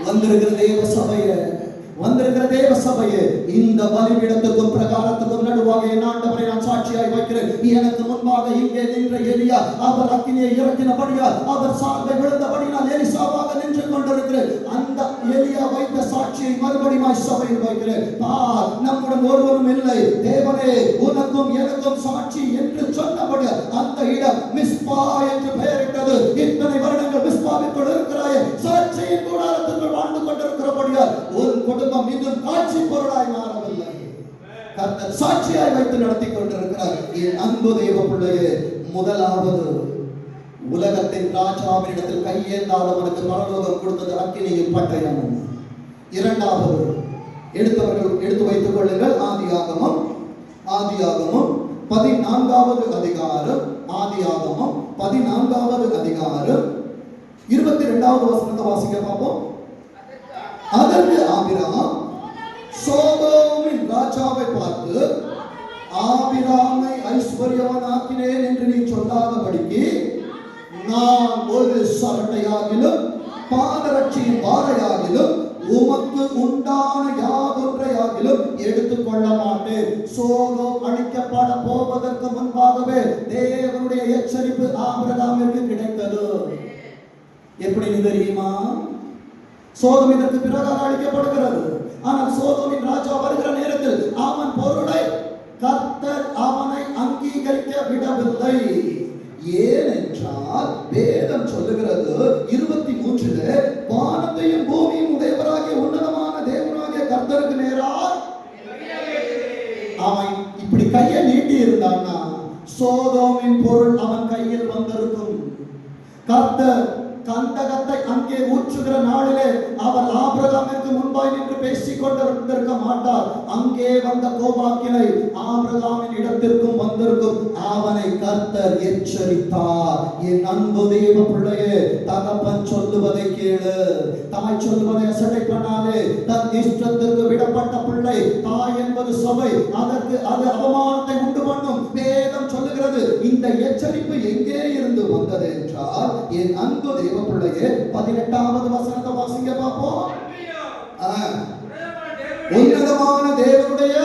வந்திருக்கிற தேவ சபையே, வந்திருக்கிற தேவ சபையே, இந்த பலிபீடத்துக்கும் பிரகாரத்துக்கும் நடுவாக என் ஆண்டவரை நான் சாட்சியாய் வைக்கிறேன். எனக்கு முன்பாக இங்கே நின்ற எலியா, அவர் அக்கினியை இறக்கினபடியால், அவர் சார்பை விழுந்தபடியால் எலிசாவாக நின்று கொண்டிருக்கிறேன். அந்த எலியா வைத்த சாட்சியை மறுபடியும் சபையில் வைக்கிறேன். நம்முடன் ஒருவரும் இல்லை. தேவனே, உனக்கும் எனக்கும் சாட்சி என்று சொன்னபடி அந்த இடம் மிஸ்பா என்று பெயரிட்டது. இத்தனை வருடங்கள் மிஸ்பாவிற்குள் இருக்கிறாயே, சாட்சியின் கூடாரத்திற்குள் வாழ்ந்து கொண்டிருக்கிறபடியால் உன் குடும்பம் இன்னும் காட்சி பொருளாய் மாறவில்லை. கர்த்தர் சாட்சியாய் வைத்து நடத்தி கொண்டிருக்கிறார். என் அன்பு தேவ பிள்ளையே, முதலாவது, உலகத்தின் ராஜாவினிடத்தில் கையேந்தாதவனுக்கு பரலோகம் கொடுத்தது அக்கினியும் பட்டயமும். இரண்டாவது, எடுத்து வைத்துக் கொள்ளுங்கள், ஆதியாகமம் 14வது அதிகாரம், ஆதியாகமம் 14வது அதிகாரம் 22வது வசனத்தை வாசிக்க பார்ப்போம். அதற்கு ஆபிரகாம் சோதோமின் ராஜாவை பார்த்து, ஆபிரகாமை ஐஸ்வர்யவனாக்கினேன் என்று நீ சொல்லாதபடிக்கு நான் ஒரு சரட்டையாகிலும் பாதரட்சியின் வாரையாகிலும் உமக்கு உண்டான யாதொன்றையாகிலும் எடுத்துக்கொள்ள மாட்டேன். சோதோம் அழிக்கப்பட போவதற்கு முன்பாகவே தேவனுடைய எச்சரிப்பு ஆபிரகாமிற்கு கிடைத்தது. எப்படி தெரியுமா? சோதோம் இதற்கு பிறகு அழிக்கப்படுகிறது. ஆனால் சோதோமின் ராஜா வருகிற நேரத்தில் அவன் பொருளை கர்த்தர் அவனை அங்கீகரிக்க விடவில்லை. ஏனென்றால் வேதம் சொல்லுகிறது 23 வானத்தையும் பூமியும் உடையவராகிய உன்னதமான தேவனாகிய கர்த்தருக்கு நேராய் அவன் இப்படி கையை நீட்டி இருந்தான்னா சோதோமின் பொருள் அவன் கையில் வந்திருக்கும். கர்த்தர் கந்தகத்தை அங்கே ஊற்றுகிற நாளிலே அவர் ஆபிரகாமிற்கு முன்பாய் நின்று பேசிக் கொண்டிருக்க மாட்டார். அங்கே வந்த கோபாக்கினை ஆபிரகாமின் இடத்திற்கும் வந்திருக்கும். அவனை கர்த்தர் எச்சரித்தார். என் அன்பு தேவ பிள்ளையே, தகப்பன் சொல்லுவதை கேளு, தாய் சொல்லுவதை அசட்டை பண்ணாதே. தன் இஷ்டத்திற்கு விடப்பட்ட பிள்ளை, தாய் என்பது சபை, அதற்கு அது அவமானத்தை உண்டு பண்ணும். வேதம் சொல்லுகிறது. இந்த எச்சரிப்பு எங்கே இருந்து வந்தது என்றால், என் அன்பு தேவ பிள்ளையே, 18வது வசனத்தை வாசிங்க பார்ப்போம். உன்னதமான தேவனுடைய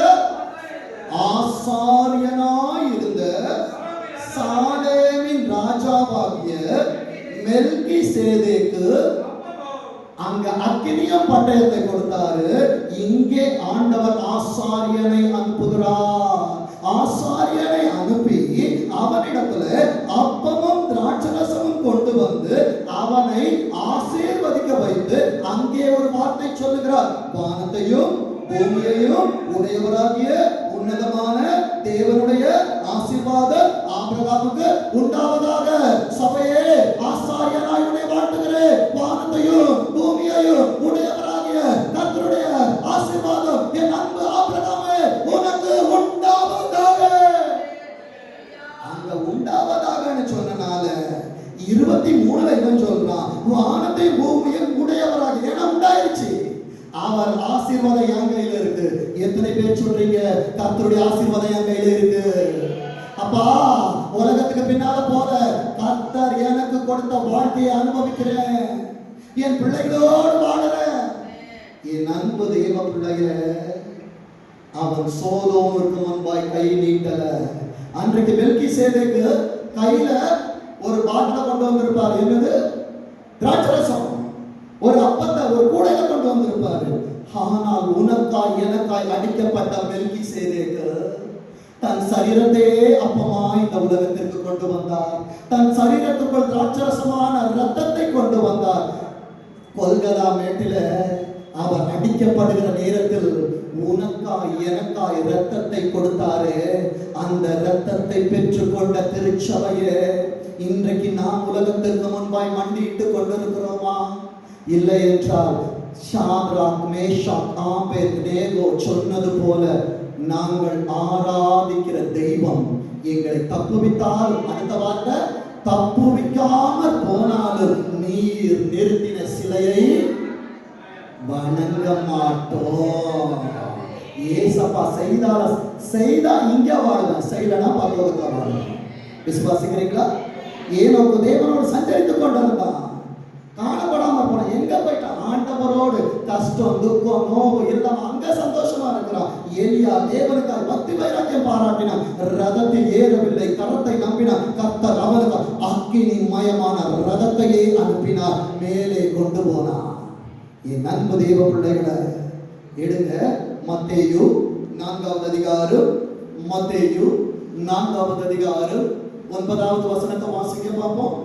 ஆசாரியனாய் இருந்த சாலேமின் ராஜாவாகிய மெல்கிசேதேக்கு அங்க அக்கினியம் பட்டயத்தை கொடுத்தாரு. இங்கே ஆண்டவர் ஆசாரியனை அனுப்புகிறார். ஆசாரியனை அனுப்பி அவனிடத்துல அப்பமும் திராட்சரசமும் கொண்டு வந்து அவனை ஆசீர்வதிக்க வைத்து அங்கே ஒரு வார்த்தை சொல்லுகிறார். வானத்தையும் பூமியையும் உடையவராகிய உன்னதமான தேவனுடைய ஆசீர்வாதம் ஆபிரகாமுக்கு உண்டாவதாக. சபையே, ஆசாரியனாய் உன்னை வாழ்த்துகிறேன். வானத்தையும் பூமியையும் உடையவராகிய கர்த்தருடைய ஆசீர்வாதம் என் அன்பு ஆபிரகாமே உனக்கு உண்டாவதாக. அங்க உண்டாவதாகன்னு சொன்னனால 23 இவன் சொல்றான், வானத்தை பூமியும் உடையவராக. ஏன்னா உண்டாயிருச்சு. அவர் ஆசீர்வாதம் என் கையில இருக்கு. எத்தனை பேர் சொல்றீங்க கர்த்தருடைய ஆசீர்வாதம் என் கையில இருக்கு? அப்பா, உலகத்துக்கு பின்னால போற கர்த்தர் எனக்கு கொடுத்த வாழ்க்கையை அனுபவிக்கிறேன். என் பிள்ளைகளோடு வாழறேன். என் அன்பு தேவ பிள்ளைய, அவன் சோதோமுக்கு முன்பாய் கை நீட்டல. அன்றைக்கு மெல்கிசேதேக்கு கையில ஒரு பாட்டில கொண்டு வந்திருப்பாரு. என்னது? திராட்சரசம். ஒரு அப்பத்தை ஒரு கூடையில கொண்டு வந்திருப்பாரு. ஆனால் உனக்காய் எனக்காய் அடிக்கப்பட்ட மெல்கிசேதேக்கு தன் சரீரத்தையே அப்பமாய் இந்த உலகத்திற்கு கொண்டு வந்தார். தன் சரீரத்துக்குள் திராட்சரசமான ரத்தத்தை கொண்டு வந்தார். கொல்கதா மேட்டில அவர் அடிக்கப்படுகிற நேரத்தில் உனக்காய் எனக்காய் ரத்தத்தை கொடுத்தாரு. அந்த ரத்தத்தை பெற்றுக்கொண்ட திருச்சபையே இன்றைக்கு நாம் உலகத்திற்கு முன்பாய் மண்டிட்டு கொண்டிருக்கிறோமா? இல்லை என்றால் ஷாத்ராக், மேஷாக், ஆபேத்நேகோ சொன்னது போல நாங்கள் ஆராதிக்கிற தெய்வம் எங்களை தப்புவித்தால், அடுத்த வார்த்தை தப்புவிக்காமல் போனாலும் நீர் நிறுத்தின சிலையை வணங்க மாட்டோம். ஏசப்பா செய்தா இங்க வாழுவேன், செய்யலனா பரலோகத்துல வாழுவேன். விசுவாசிக்கிறீங்களா? ஏனோக்கு தேவனோடு சஞ்சரித்துக் கொண்டிருந்தான், காணப்படாம போன. எங்க போயிட்டான்? ஆண்டவரோடு கஷ்டம், துக்கம், நோவு எல்லாம் அங்க சந்தோஷமா இருக்கிறான். எலியா தேவனுக்காக பக்தி வைராக்கியம் பாராட்டினான். ரதத்தில் ஏறவில்லை, கரத்தை நம்பினான். கர்த்தர் அவனுக்கு அக்கினி மயமான ரதத்தையே அனுப்பினார், மேலே கொண்டு போனார். என் அன்பு தேவ பிள்ளைகளை எடுங்க, மத்தேயு 4வது அதிகாரம், மத்தேயு 4வது அதிகாரம் 9வது வசனத்தை வாசிக்க பார்ப்போம்.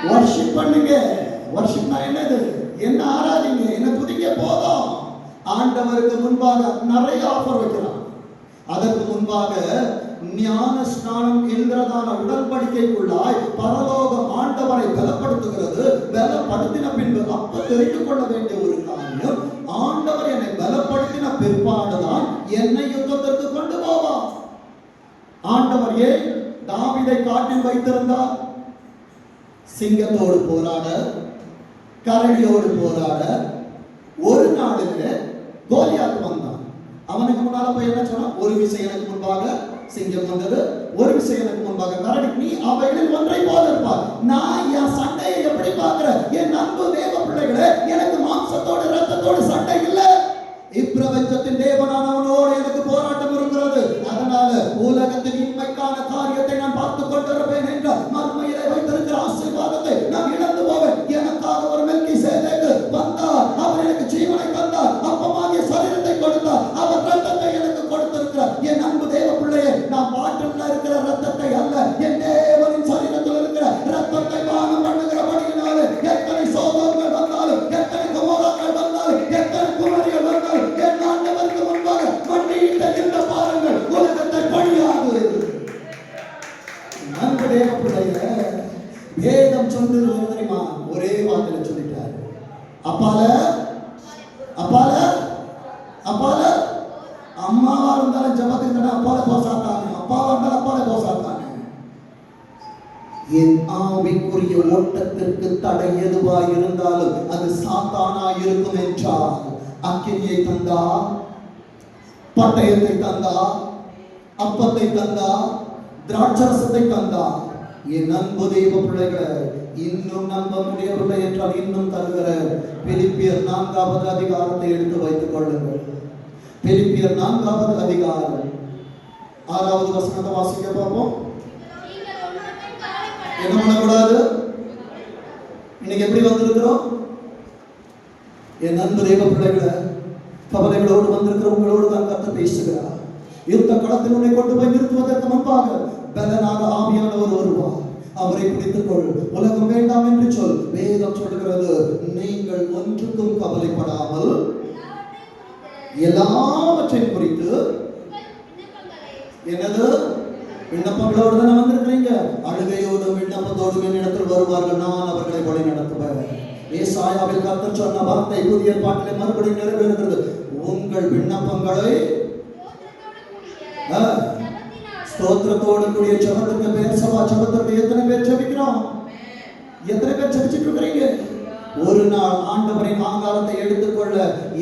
வர்ஷிப் பண்ணுங்க. வர்ஷிப்னா என்னது? என்ன ஆராதிங்க, என்ன துதிக்க போதும். ஆண்டவருக்கு முன்பாக நிறைய ஆஃபர் வைக்கிறான். அதற்கு முன்பாக ஞான ஸ்நானம் என்கிறதான உடன்படிக்கைக்குள்ளாய் பரலோகம் ஆண்டவரை பலப்படுத்துகிறது. பலப்படுத்தின பின்பு அப்ப தெரிந்து கொள்ள வேண்டிய ஒரு காரியம், ஆண்டவர் என்னை பலப்படுத்தின பிற்பாடுதான் என்னை யுத்தத்திற்கு கொண்டு போவார். ஆண்டவர் ஏன் தாவீதை காட்டில் வைத்திருந்தார்? சிங்கத்தோடு போராட, கரடியோடு போராட. ஒரு நாளில் கோலியாத் வந்தான். அவனுக்கு முன்னால போய் என்ன சொன்னா, ஒரு விசை எனக்கு முன்பாக சிங்கம் வந்தது, ஒரு விசை எனக்கு முன்பாக கரடி, நீ அவைகளில் ஒன்றை போல இருப்பார். நான் என் சண்டையை எப்படி பார்க்கிறேன்? என் அன்பு தேவ பிள்ளைகளே, எனக்கு மாம்சத்தோடு ரத்தத்தோடு சண்டை இல்லை. இப்பிரபஞ்சத்தின் தேவனானவனோடு எனக்கு போராட்டம் இருக்கிறது. அதனால உலகத்தின் இன்மைக்கான காரியத்தை நான் பார்த்துக் கொண்டிருப்பேன் என்ற மர்மையிலே வைத்திருக்கிற ஆசீர்வாதத்தை நான் இழந்து போவேன். எனக்காக ஒரு மெல்கிசேதேக்கு வந்தார். அவர் எனக்கு ஜீவனை தந்தார், அப்பமாகிய சரீரத்தை கொடுத்தார். அவர் ரத்தத்தை எனக்கு கொடுத்திருக்கிறார். என் அன்பு தேவ பிள்ளையே, நான் பாட்டில் இருக்கிற ரத்தத்தை அல்ல, என் தேவனின் சரீரத்தில் இருக்கிற ரத்தத்தை பானம் பண்ணுகிறபடியினாலே எத்தனை சோதனைகள் வந்தாலும், எத்தனை குமாரர்கள் வந்தாலும், எத்தனை குமரிகள் வந்தாலும், என் ஆண்டவருக்கு முன்பாக மண்டியிட்ட இந்த பாருங்கள் உலகத்தை பழியாது. அன்பு தேவ பிள்ளையே, வேதம் சொல்லுகிறது தெரியுமா? ஒரே வார்த்தையில சொல்லிட்டார், அப்பால அப்பால அப்பால. அம்மாவா இருந்தாலும் ஜபத்துக்கு அப்பால போசாத்தானே, அப்பாவா இருந்தாலும் அப்பால போசாத்தானே. என் ஆவிக்குரிய ஓட்டத்திற்கு தடை எதுவாய் இருந்தாலும் அது சாத்தானாய் இருக்கும் என்றால், அக்கினியை தந்தா, பட்டயத்தை தந்தா, அப்பத்தை தந்தா, திராட்சரசத்தை தந்தா. என் அன்பு தெய்வ பிள்ளைகளை, இன்னும் நம்ப முடியவில்லை என்றால் இன்னும் தருகிற பிலிப்பியர் 4வது அதிகாரத்தை எடுத்து வைத்துக் கொள்ளுங்கள். பிலிப்பியர் 4வது அதிகாரம் 6வது வசனத்தை வாசிக்க பார்ப்போம். என்ன பண்ணக்கூடாது? இன்னைக்கு எப்படி வந்திருக்கிறோம்? என் அன்பு தெய்வ பிள்ளைகளை, கவலைகளோடு வந்திருக்கிற உங்களோடு தான் கர்த்தர் பேசுகிறார். யுத்த களத்தில் உன்னை கொண்டு போய் நிறுத்துவதற்கு முன்பாக பலனாக ஆவியானவர் வருவார். அவரை பிடித்துக் கொள், உலகம் வேண்டாம் என்று சொல். வேதம் சொல்கிறது, நீங்கள் ஒன்றுக்கும் கவலைப்படாமல் எல்லாவற்றையும் குறித்து என்னது விண்ணப்பங்களோடு தானே வந்திருக்கிறீங்க. அழுகையோடும் விண்ணப்பத்தோடும் என்னிடத்தில் வருவார்கள், நான் அவர்களை வழி நடத்துவேன். ஏசாயாவில் கர்த்தர் சொன்ன வார்த்தை புதிய ஏற்பாட்டிலே மறுபடியும் நிறைவேறுகிறது. உங்கள் விண்ணப்பங்களை ஸ்தோத்திரத்தோடு கூடிய ஜெபத்துக்கு பேர் சபா ஜெபத்திற்கு எத்தனை பேர் ஜெபிக்கிறோம்? எத்தனை பேர் ஜெபிச்சிட்டு இருக்கிறீங்க? ஒரு நாள் ஆண்டவரின் ஆகாரத்தை எடுத்துக்கொள்ள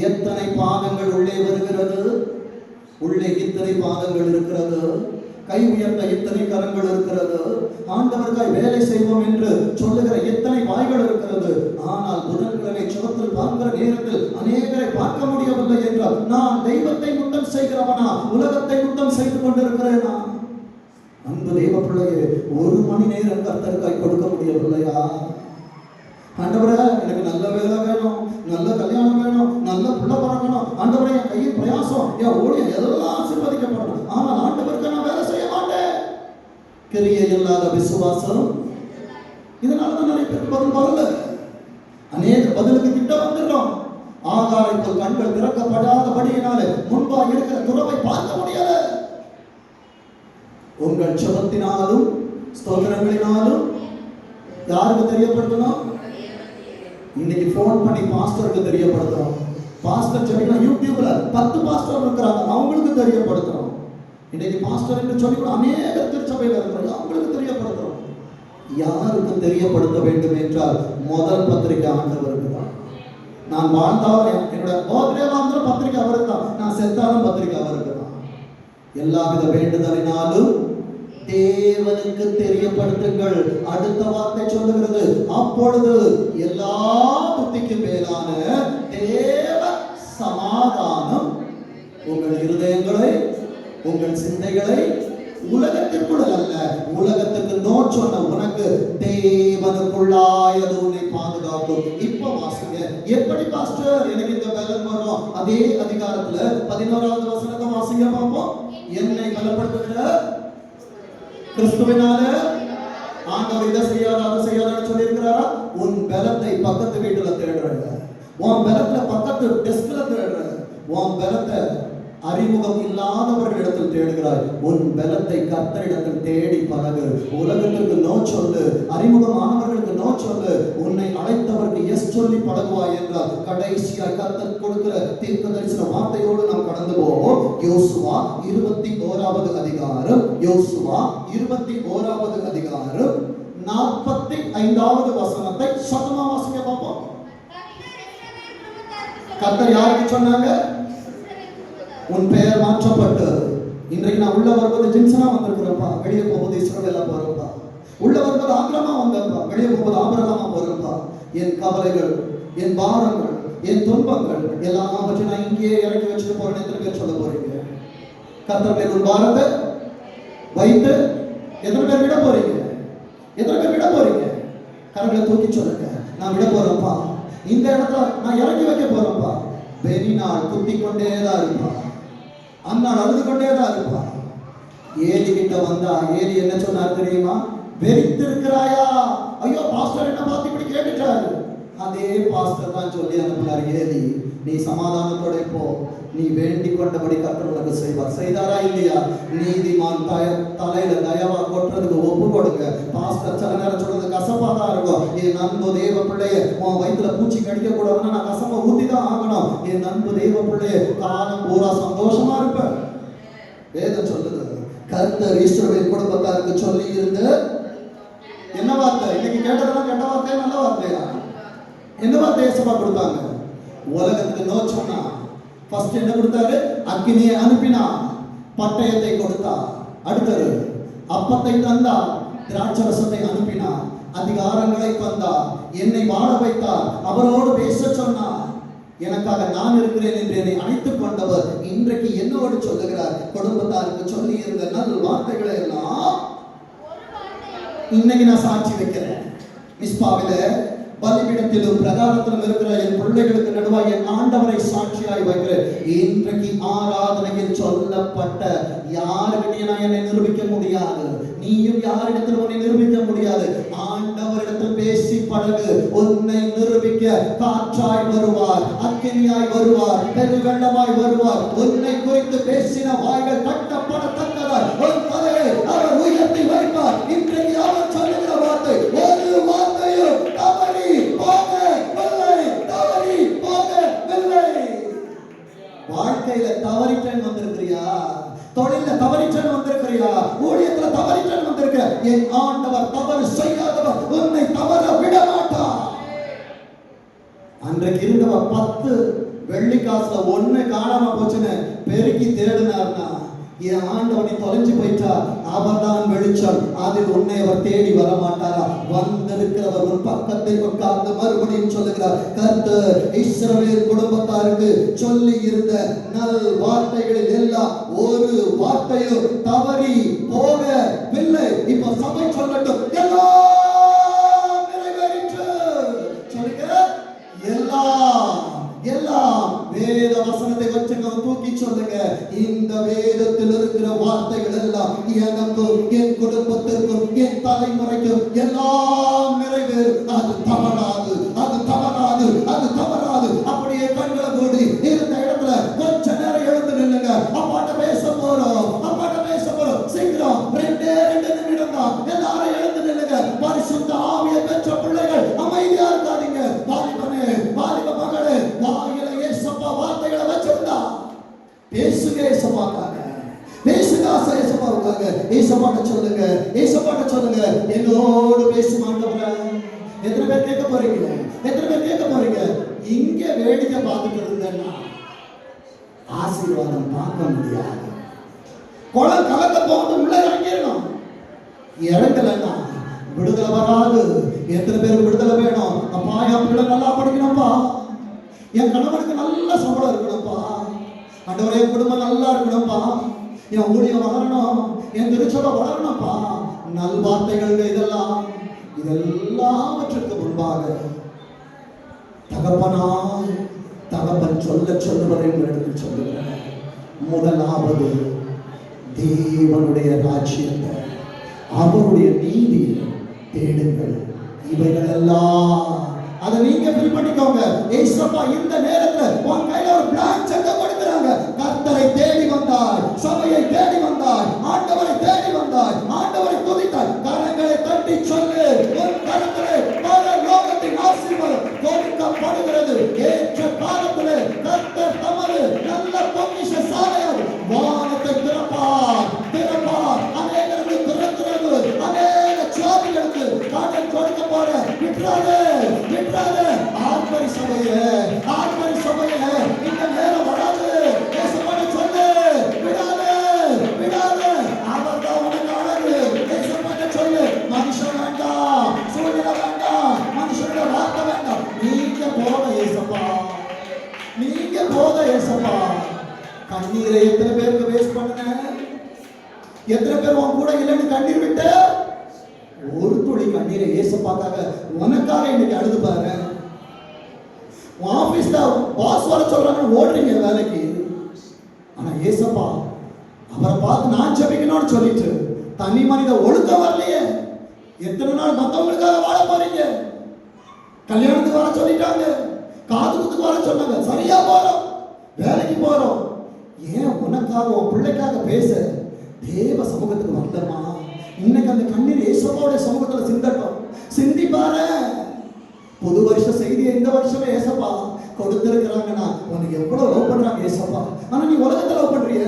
எத்தனை பாதங்கள் உள்ளே வருகிறது? உள்ளே இத்தனை பாதங்கள் இருக்கிறது. கை உயர்ந்த இத்தனை கரங்கள் இருக்கிறது. ஆண்டவருக்காய் வேலை செய்வோம் என்று சொல்லுகிற எத்தனை வாய்கள் இருக்கிறது. ஆனால் புதன்கிழமை சுகத்தில் பார்க்கிற நேரத்தில் அநேகரை பார்க்க முடியவில்லை என்றால் நான் தெய்வத்தை முத்தம் செய்கிறவனா, உலகத்தை முத்தம் செய்து கொண்டிருக்கிறேனா? அன்பு தெய்வ பிள்ளையே, 1 மணி நேரம் கர்த்தருக்காய் கொடுக்க முடியவில்லையா? ஆண்டவரே எனக்கு நல்ல வேலை வேணும், நல்ல கல்யாணம் வேணும், நல்ல பிள்ளை பிறக்கணும், ஆண்டவரே என் கையில் பிரயாசம், என் ஊழியம் எல்லாம் ஆசீர்வதிக்கப்படணும். ஆனால் ஆண்டவருக்கு நான் வேலை செய்ய மாட்டேன். கிரியை இல்லாத விசுவாசம். இதனாலதான் நிறைய பேர் பதில் வரல. அநேக பதிலுக்கு கிட்ட வந்துடுறோம். ஆகாரத்தில் கண்கள் திறக்கப்படாதபடியினாலே முன்பா இருக்கிற துறவை பார்க்க முடியல. உங்கள் ஜெபத்தினாலும் ஸ்தோத்திரங்களினாலும் யாருக்கு தெரியப்படுத்தணும்? இன்னைக்கு போன் பண்ணி பாஸ்டருக்கு தெரியப்படுத்துறோம். பாஸ்டர் சொன்னா யூடியூப்ல 10 பாஸ்டர் இருக்கிறாங்க, அவங்களுக்கு தெரியப்படுத்துறோம். இன்னைக்கு பாஸ்டர் என்று சொல்லி அநேக திருச்சபையில் இருக்கிறோம், அவங்களுக்கு தெரியப்படுத்துறோம். யாருக்கு தெரியப்படுத்த வேண்டும் என்றால் முதல் பத்திரிகை ஆண்டவருக்கு தான். நான் வாழ்ந்தாலும் என்னோட பர்த்டே வாழ்ந்தாலும் பத்திரிகை அவருக்கு தான், நான் செத்தாலும் பத்திரிகை அவருக்கு தான். எல்லாவித வேண்டுதலினாலும் தேவனுக்கு தெரியப்படுத்துங்கள். அடுத்த வார்த்தை சொல்லுகிறது, அப்பொழுது எல்லா புத்திக்கு மேலான தேவ சமாதானம் உங்கள் இருதயங்களை, உங்கள் சிந்தைகளை உலகத்திற்குள் அல்ல, உலகத்துக்கு நோ சொன்ன உனக்கு தேவனுக்குள்ளாய் அது உன்னை பாதுகாக்கும். இப்ப வாசிங்க, எப்படி பாஸ்டர் எனக்கு இந்த பலன் வரும்? அதே அதிகாரத்துல 11வது வசனத்தை வாசிங்க பார்ப்போம். என்னை பலப்படுத்துகிற கிறிஸ்துவினால ஆண்டவர் இதை செய்யாத அதை செய்யாதான்னு சொல்லி இருக்கிறாரா? உன் பலத்தை பக்கத்து வீட்டுல தேடுற, உன் பலத்தை பக்கத்து டெஸ்க்ல தேடுற, உன் பலத்தை அறிமுகம் இல்லாதவர்களிடத்தில் தேடுகிறாய். உன் பலத்தை கர்த்தரிடத்தில் தேடி பழகு. உலகத்திற்கு நோ சொல்லு, அறிமுகமானவர்களுக்கு நோ சொல்லு, உன்னை அழைத்தவருக்கு எஸ் சொல்லி பழகுவாய் என்றால் கடைசியாய் கர்த்தர் கொடுக்கிற தீர்க்க தரிசன வார்த்தையோடு நாம் கடந்து போவோம். யோசுவா 21வது அதிகாரம், யோசுவா 21வது அதிகாரம் 45வது வசனத்தை சத்தமா வாசிக்க பார்ப்போம். கர்த்தர் யாருக்கு சொன்னாங்க? உன் பெயர் மாற்றப்பட்டு இன்றைக்கு நான் உள்ள வரும்போது ஜின்சனா வந்திருக்கிறப்பா, வெளியே போகும்போது இஸ்ரவேலா போறப்பா, உள்ள வரும்போது ஆபிரகாமா வந்தப்பா, வெளியே போகும்போது ஆபிரகாமா போறப்பா. என் கவலைகள், என் பாரங்கள், என் துன்பங்கள் எல்லாம் பற்றி நான் இங்கேயே இறக்கி வச்சுட்டு போறேன். எத்தனை பேர் சொல்ல போறீங்க? கர்த்தர் மேல் ஒரு பாரத்தை வைத்து எத்தனை பேர் விட போறீங்க? எத்தனை பேர் விட போறீங்க? கரங்களை தூக்கி சொல்லுங்க, நான் விட போறேன்ப்பா, இந்த இடத்துல நான் இறக்கி வைக்க போறேன்ப்பா. பெரிநாள் குத்தி கொண்டேதான் இருப்பா, அந்நாள் அழுது கொண்டேதான் இருப்பா. ஏலி கிட்ட வந்தா ஏலி என்ன சொன்னார் தெரியுமா? வெறித்திருக்கிறாயா? ஐயோ பாஸ்டர் என்ன பார்த்து இப்படி கேட்டுட்டாரு. அதே பாஸ்டர் தான் சொல்லி அனுப்பினார், ஏலி நீ சமாதானத்தோட போ, நீ வேண்டிக் கொண்டபடி கர்த்தர் உனக்கு செய்வார். செய்தாரா இல்லையா? நீதிமான் தலையில தயவா கொட்டுறதுக்கு ஒப்பு கொடுங்க. பாஸ்டர் சில நேரம் சொல்றது கசப்பா தான் இருக்கும். என் அன்பு தேவ பிள்ளைய உன் வயிற்றுல பூச்சி கடிக்க கூடாதுன்னா நான் கசப்பை ஊத்தி தான் ஆகணும். என் அன்பு தேவ பிள்ளைய காலம் பூரா சந்தோஷமா இருப்பேன். வேதம் சொல்லுது, கர்த்தர் இஸ்ரவேல் குடும்பத்தாருக்கு சொல்லி இருந்து என்ன வார்த்தை? இன்னைக்கு கேட்டதெல்லாம் கெட்ட வார்த்தையா நல்ல வார்த்தையா? என்ன வார்த்தை ஏசப்பா கொடுத்தாங்க? உலகத்துக்கு நோ சொன்னா ஃபர்ஸ்ட் என்ன கொடுத்தாரு? அக்கினியை அனுப்பினா, பட்டயத்தை கொடுத்தா, அடுத்தது அப்பத்தை தந்தா, திராட்சரசத்தை அனுப்பினா, அதிகாரங்களை தந்தா, என்னை வாழ வைத்தார், அவரோடு பேச சொன்னார், எனக்காக நான் இருக்கிறேன் என்று என்னை அழைத்துக் கொண்டவர் இன்றைக்கு என்னோடு சொல்லுகிறார். குடும்பத்தாருக்கு சொல்லி இருந்த நல் வார்த்தைகளை எல்லாம் இன்னைக்கு நான் சாட்சி வைக்கிறேன். மிஸ்பாவில பலிபீடத்திலும் பிரகாரத்திலும் இருக்கிற என் பிள்ளைகளுக்கு நடுவாக என் ஆண்டவரை சாட்சியாய் வைக்கிறேன். இன்றைக்கு ஆராதனையில் சொல்லப்பட்ட யாருக்கிட்டையும் நான் என்னை நிரூபிக்க முடியாது, நீயும் யாரிடத்தில் உன்னை நிரூபிக்க முடியாது. ஆண்டவரிடத்தில் பேசி பழகு. உன்னை நிரூபிக்க காற்றாய் வருவார், அக்கினியாய் வருவார், பெருவெள்ளமாய் வருவார். உன்னை குறித்து பேசின வாய்கள் கட்டப்படத்தக்கதாய் உன் தலையை அவர் உயர்த்தி வைப்பார். இன்றைக்கு அவர் சொல்லுகிற வார்த்தை ஒரு வார்த்தையும் தவறி போகவில்லை, தவறி போகவில்லை. வாழ்க்கையில தவறிட்டேன் வந்திருக்கிறியா? தொழில தவறிட்டேன் வந்திருக்கிறியா? ஊழியத்துல தவறிட்டேன் வந்திருக்க, என் ஆண்டவர் தவறு செய்யாதவர், உன்னை தவற விட மாட்டார். அன்றைக்கு இருந்தவர் 10 வெள்ளி காசுல 1 காணாம போச்சுன்னு பெருக்கி தேடினார்னா, என் ஆண்டவனை தொலைஞ்சு போயிட்டா, அவர்தான் வெளிச்சம், அதில் உன்னை அவர் தேடி வர மாட்டாரா? வந்திருக்கிறவர் உன் பக்கத்தில் உட்கார்ந்து மறுபடியும் சொல்லுகிறார், கர்த்தர் இஸ்ரவேல் குடும்பத்தாருக்கு சொல்லி இருந்த நல் வார்த்தைகளில் எல்லாம் ஒரு வார்த்தையும் தவறி போகவில்லை. இப்ப சபை சொல்லட்டும், எல்லாம் நிறைவேறிற்று. சொல்லுங்க, இந்த வேதத்தில் இருக்கிற வார்த்தைகள் எல்லாம் எனக்கும் என் குடும்பத்திற்கும் என் தலைமுறைக்கும் எல்லாம் நிறைவேறும். அது தவறாது, அது தவறாது, அது தவறாது. அப்படியே கண்களை மூடி இருந்த இடத்துல கொஞ்ச நேரம் எழுந்து நில்லுங்க. அப்பாட்ட பேச போறோம், அப்பாட்ட பேச போறோம். சீக்கிரம் 2 நிமிடம் தான். எல்லாரும் எழுந்து நில்லுங்க. பரிசுத்த ஆவியை பெற்ற பிள்ளைகள் அமைதியா இருக்காதீங்க. வாலிபனே, வாலிப மகளே, வாயில ஏசப்பா வார்த்தைகளை வச்சிருந்தா பேசுங்க. ஏசப்பாக்காக பேசுங்க, ஏசப்பாவுக்காக. ஏசப்பாட்ட சொல்லுங்க, ஏசப்பாட்ட சொல்லுங்க, என்னோடு பேசும் ஆண்டவரே. எத்தனை பேர் கேட்க போறீங்க? எத்தனை பேர் கேட்க போறீங்க? இங்க வேடிக்கை பார்த்துட்டு இருந்தேன்னா ஆசீர்வாதம் பார்க்க முடியாது. குளம் கலக்க போகிறது உள்ள இறங்கிடணும். இறங்கலன்னா விடுதலை வராது. எத்தனை பேருக்கு விடுதலை வேணும்? அப்பா, என் பிள்ளை நல்லா படிக்கணும்ப்பா, என் கணவனுக்கு நல்ல சம்பளம் இருக்கணும்ப்பா, ஆண்டவரே என் குடும்பம் நல்லா இருக்கணும்ப்பா, என் ஊழியம் வளரணும், என் திருச்சபை வளரணும்ப்பா. நல்வார்த்தைகள் இதெல்லாவற்றுக்கு முன்பாக தகப்பனாய் தகப்பன் சொல்லுவதை உங்களுக்கு சொல்லுகிறேன். முதலாவது தேவனுடைய ராஜ்யத்தை, அவருடைய நீதி தேடுங்கள். இவைகள் எல்லாம் அதை நீங்க ஃபில் பண்ணிக்கோங்க. ஏசப்பா இந்த நேரத்துல உன் கையில ஒரு பிளான் செக் கொடுக்கறாங்க. கர்த்தரை தேடி வந்தாய், சபையை தேடி வந்தாய், ஆண்டவரை தேடி வந்தாய், ஆண்டவரை துதித்தாய். கரங்களை தட்டி சொல்லு, உன் கரத்திலே பரலோகத்தின் ஆசீர்வாதம் கொடுக்கப்படுகிறது. ஏற்ற காலத்திலே கர்த்தர் தமது நல்ல பொக்கிஷ சாலையால் வானத்தை திறப்பார், திறப்பார். அநேகருக்கு திறக்கிறது, அநேக சாதிகளுக்கு காட்டன் கொடுக்க போற. விட்டுறாது, விட்டுறாது. ஆர்ப்பரி சபையே, ஆர்ப்பரி சபையே, இந்த நேரம் வராது. ஏசப்பாட சொல்லு, விடாது, விடாது. அவர் தான் உனக்கு அழகு. ஏசப்பாட சொல்லு, மனுஷன் வேண்டாம், சூழ்நிலை வேண்டாம், மனுஷனுடைய வார்த்தை வேண்டாம். நீங்க போத ஏசப்பா, நீங்க போத ஏசப்பா. கண்ணீரை எத்தனை பேருக்கு வேஸ்ட் பண்ணுங்க? எத்தனை பேர் உன் கூட இல்லைன்னு கண்ணீர் விட்டு? ஒரு துளி கண்ணீரை ஏசப்பாக்காக உனக்காக இன்னைக்கு அழுது பாரு. உன் ஆபீஸ்ல பாஸ் வர சொல்றாங்க, ஓடுறீங்க வேலைக்கு. ஆனா ஏசப்பா அவரை பார்த்து நான் ஜெபிக்கணும்னு சொல்லிட்டு தனி மனித ஒழுக்கம் வரலையே. எத்தனை நாள் மற்றவங்களுக்காக வாழ போறீங்க? கல்யாணத்துக்கு வர சொல்லிட்டாங்க, காது குத்துக்கு வர சொன்னாங்க, சரியா போறோம், வேலைக்கு போறோம். ஏன் உனக்காக உன் பிள்ளைக்காக பேச தேவ சமூகத்துக்கு வந்தமா? இன்னைக்கு அந்த கண்ணீர் ஏசப்பாவுடைய சமூகத்துல சிந்தட்டும். சிந்தி பாரு. புது வருஷ செய்தியை இந்த வருஷமே ஏசப்பா கொடுத்திருக்கிறாங்கன்னா உனக்கு எவ்வளவு லவ் பண்றாங்க ஏசப்பா. ஆனா நீ உலகத்தை லவ் பண்றிய.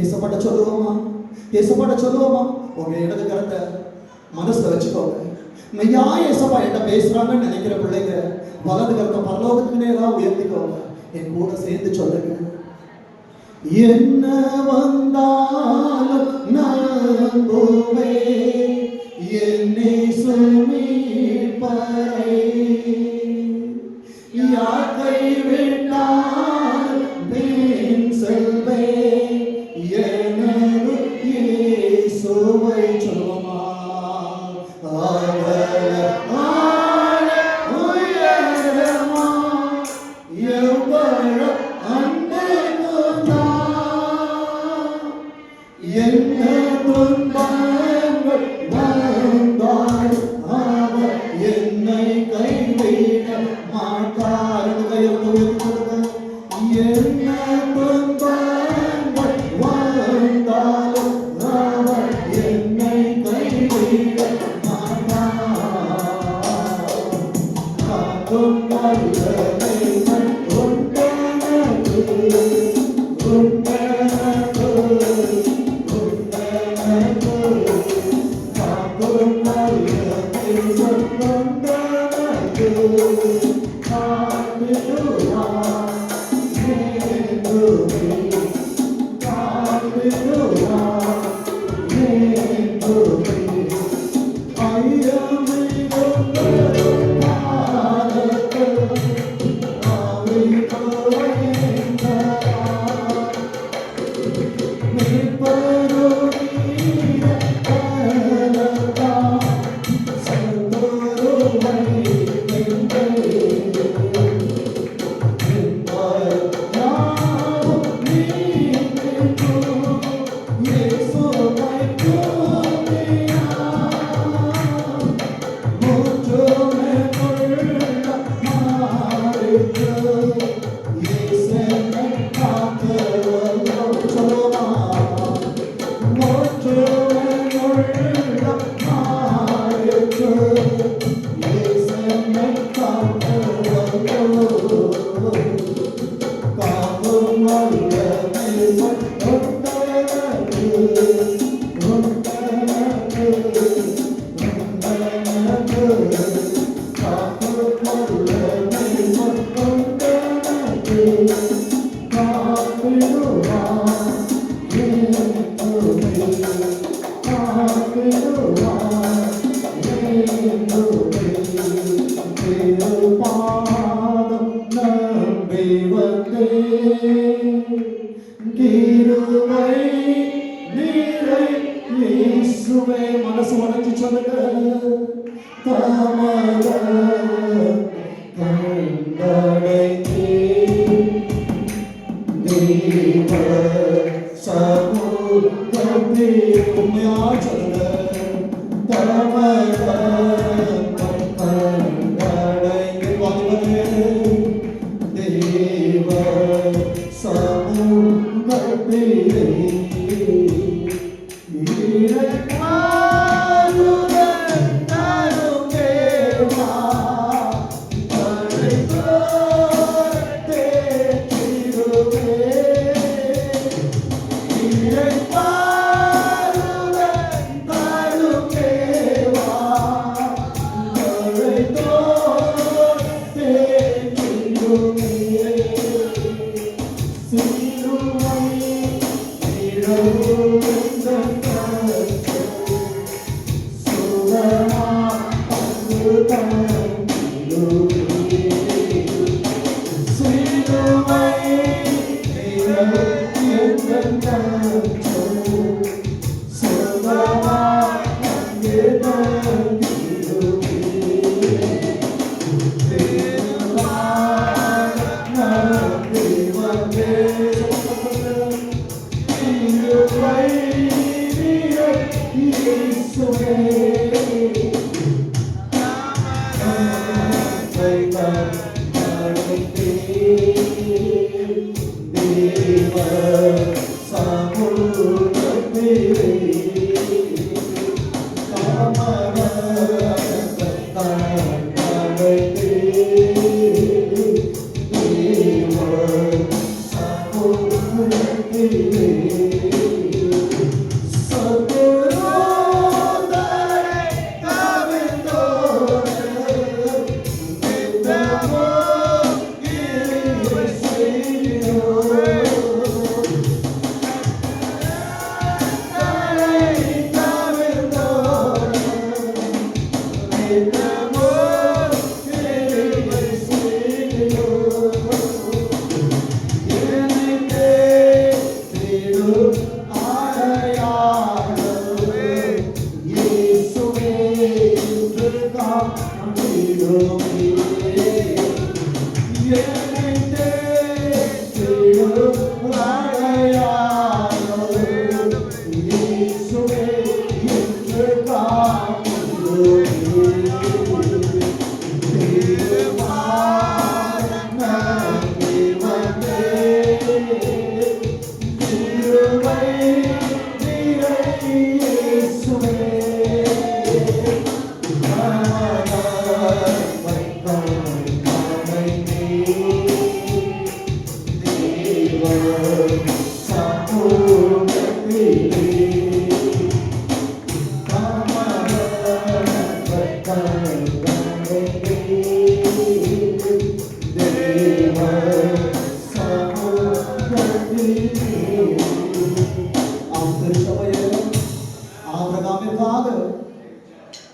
ஏசப்பாட்ட சொல்லுவோமா? ஏசப்பாட்ட சொல்லுவோமா? உங்க இடது கரத்தை மனசுல வச்சுக்கோங்க. மெய்யா ஏசப்பா என்கிட்ட பேசுறாங்கன்னு நினைக்கிற பிள்ளைங்க வலது கரத்தை பரலோகத்துக்கு நேரா உயர்த்திக்கோங்க. என் கூட சேர்ந்து சொல்லுங்க. என்ன வந்தாலும் நம்புவே என்னை சுமீட்பரை. யார் கைவிட்டால் பின் செல்வே எனது இயேசுவை சொல்லுமா. இயேசுவே மனசு உடைஞ்சு சொல்லுங்க. தாமதம் கண்டடைந்தே தேவ சமூகத்தே உண்மையா சொல்லுங்க. தாமதம் கண்டடைந்தே வாலிபனே தேவ சமூகத்தே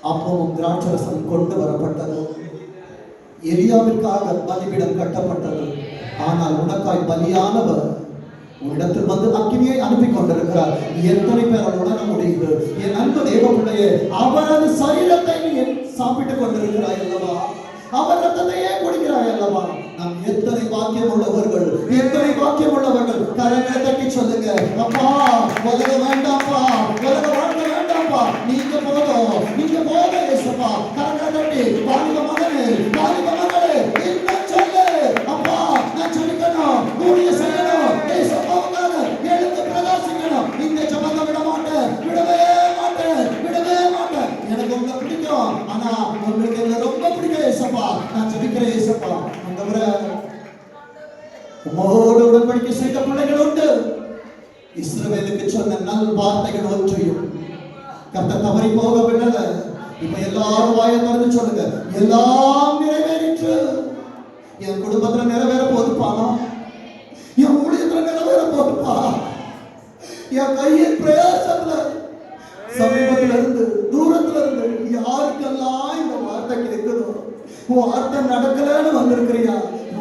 அப்பமும் திராட்சரசம் கொண்டு வரப்பட்டது. எலியாவிற்காக பலிபீடம் கட்டப்பட்டது. ஆனால் உனக்காய் பலியானவர் உன்னிடத்தில் வந்து அக்கினியை அனுப்பி கொண்டிருக்கிறார். எத்தனை பேர் உணர முடியுது? என் அன்பு தேவ பிள்ளையே, அவரது சரீரத்தை நீ சாப்பிட்டுக் கொண்டிருக்கிறாய் அல்லவா? அவர் ரத்தத்தையே குடிக்கிறாய் அல்லவா? நாம் எத்தனை பாக்கியம் உள்ளவர்கள், எத்தனை பாக்கியம் உள்ளவர்கள். கரங்களை தட்டி சொல்லுங்க, அப்பா உலக வேண்டாம்ப்பா, உலக வாழ்க்கை வேண்டாம்ப்பா, நீங்க போதும், நீங்க போதும் ஏசப்பா. கரங்களை தட்டி வாலிப மகனே, வாலிப மகளே, என்ன சொல்லு அப்பா, நான் சொல்லிக்கணும், ஊழிய செய்யணும், ஏசப்பாவுக்காக எழுந்து பிரகாசிக்கணும். இந்த ஜபத்தை விட மாட்டேன், விடவே மாட்டேன், விடவே மாட்டேன். எனக்கு உங்களை பிடிக்கும், ஆனா உங்களுக்கு என்ன ரொம்ப பிடிக்கும் ஏசப்பா. நான் ஜபிக்கிறேன் ஏசப்பா, ஆண்டவரே உம்மோடு உடன்படிக்கை செய்த பிள்ளைகள் உண்டு. இஸ்ரவேலுக்கு சொன்ன நல் வார்த்தைகள் ஒன்றையும் கர்த்தர் தவறி போக விடல. இப்ப எல்லாரும் வாயை திறந்து சொல்லுங்க, எல்லாம் நிறைவேறிற்று. என் குடும்பத்துல நிறைவேற போதுப்பா, என் ஊழியத்துல நிறைவேற போதுப்பா, என் கையின் பிரயாசத்துல சமீபத்துல இருந்து தூரத்துல இருந்து யாருக்கெல்லாம் இந்த வார்த்தை கிடைக்குதோ, வார்த்தை நடக்கலன்னு வந்திருக்கிறியா,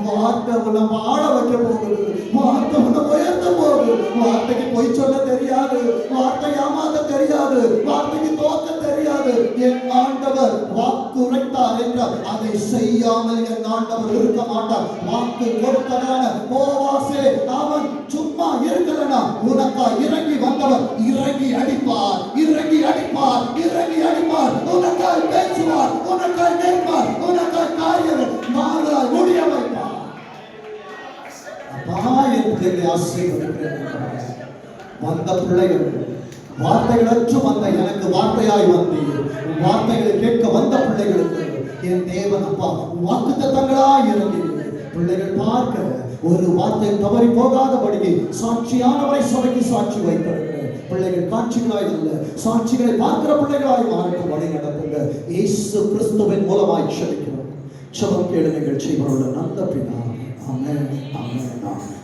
வார்த்தை உன்னை வாழ வைக்க போகுது, வார்த்தை உன்னை உயர்த்த போகுது. வார்த்தைக்கு பொய் சொல்ல தெரியாது, வார்த்தை ஏமாத்த தெரியாது, வார்த்தைக்கு இருக்கிறார். அதை செய்யாமல் என் ஆண்டவர் இருக்க மாட்டார். வாக்கு கொடுத்ததான போவாசே அவன் சும்மா இருக்கலனா உனக்கா இறங்கி வந்தவர் இறங்கி அடிப்பார், இறங்கி அடிப்பார், இறங்கி அடிப்பார். உனக்காய் பேசுவார், உனக்காய் நிற்பார், உனக்காய் காரியங்கள் மாற முடிய வைப்பார். அப்பா என் பிள்ளைகளை ஆசீர்வதிக்கிறேன். வந்த பிள்ளைகள் வார்த்தைகளற்று வந்த எனக்கு வார்த்தையாய் வந்தீர். வார்த்தைகளை கேட்க வந்த பிள்ளைகளுக்கு என் தேவன் அப்பா வாக்குத்தத்தங்களாய் இருந்தீர். பிள்ளைகள் பார்க்க ஒரு வார்த்தை தவறி போகாதபடிக்கு சாட்சியானவரை சபைக்கு சாட்சி வைத்திருக்கிறேன். பிள்ளைகள் காட்சிகளாய் அல்ல, சாட்சிகளை பார்க்கிற பிள்ளைகளாய் மாறட்டும். வழி நடத்துங்க. இயேசு கிறிஸ்துவின் மூலமாய் செபிக்கிறோம். செபம் கேளு நிகழ்ச்சி நல்ல பிதா. ஆமென், ஆமென், ஆமென்.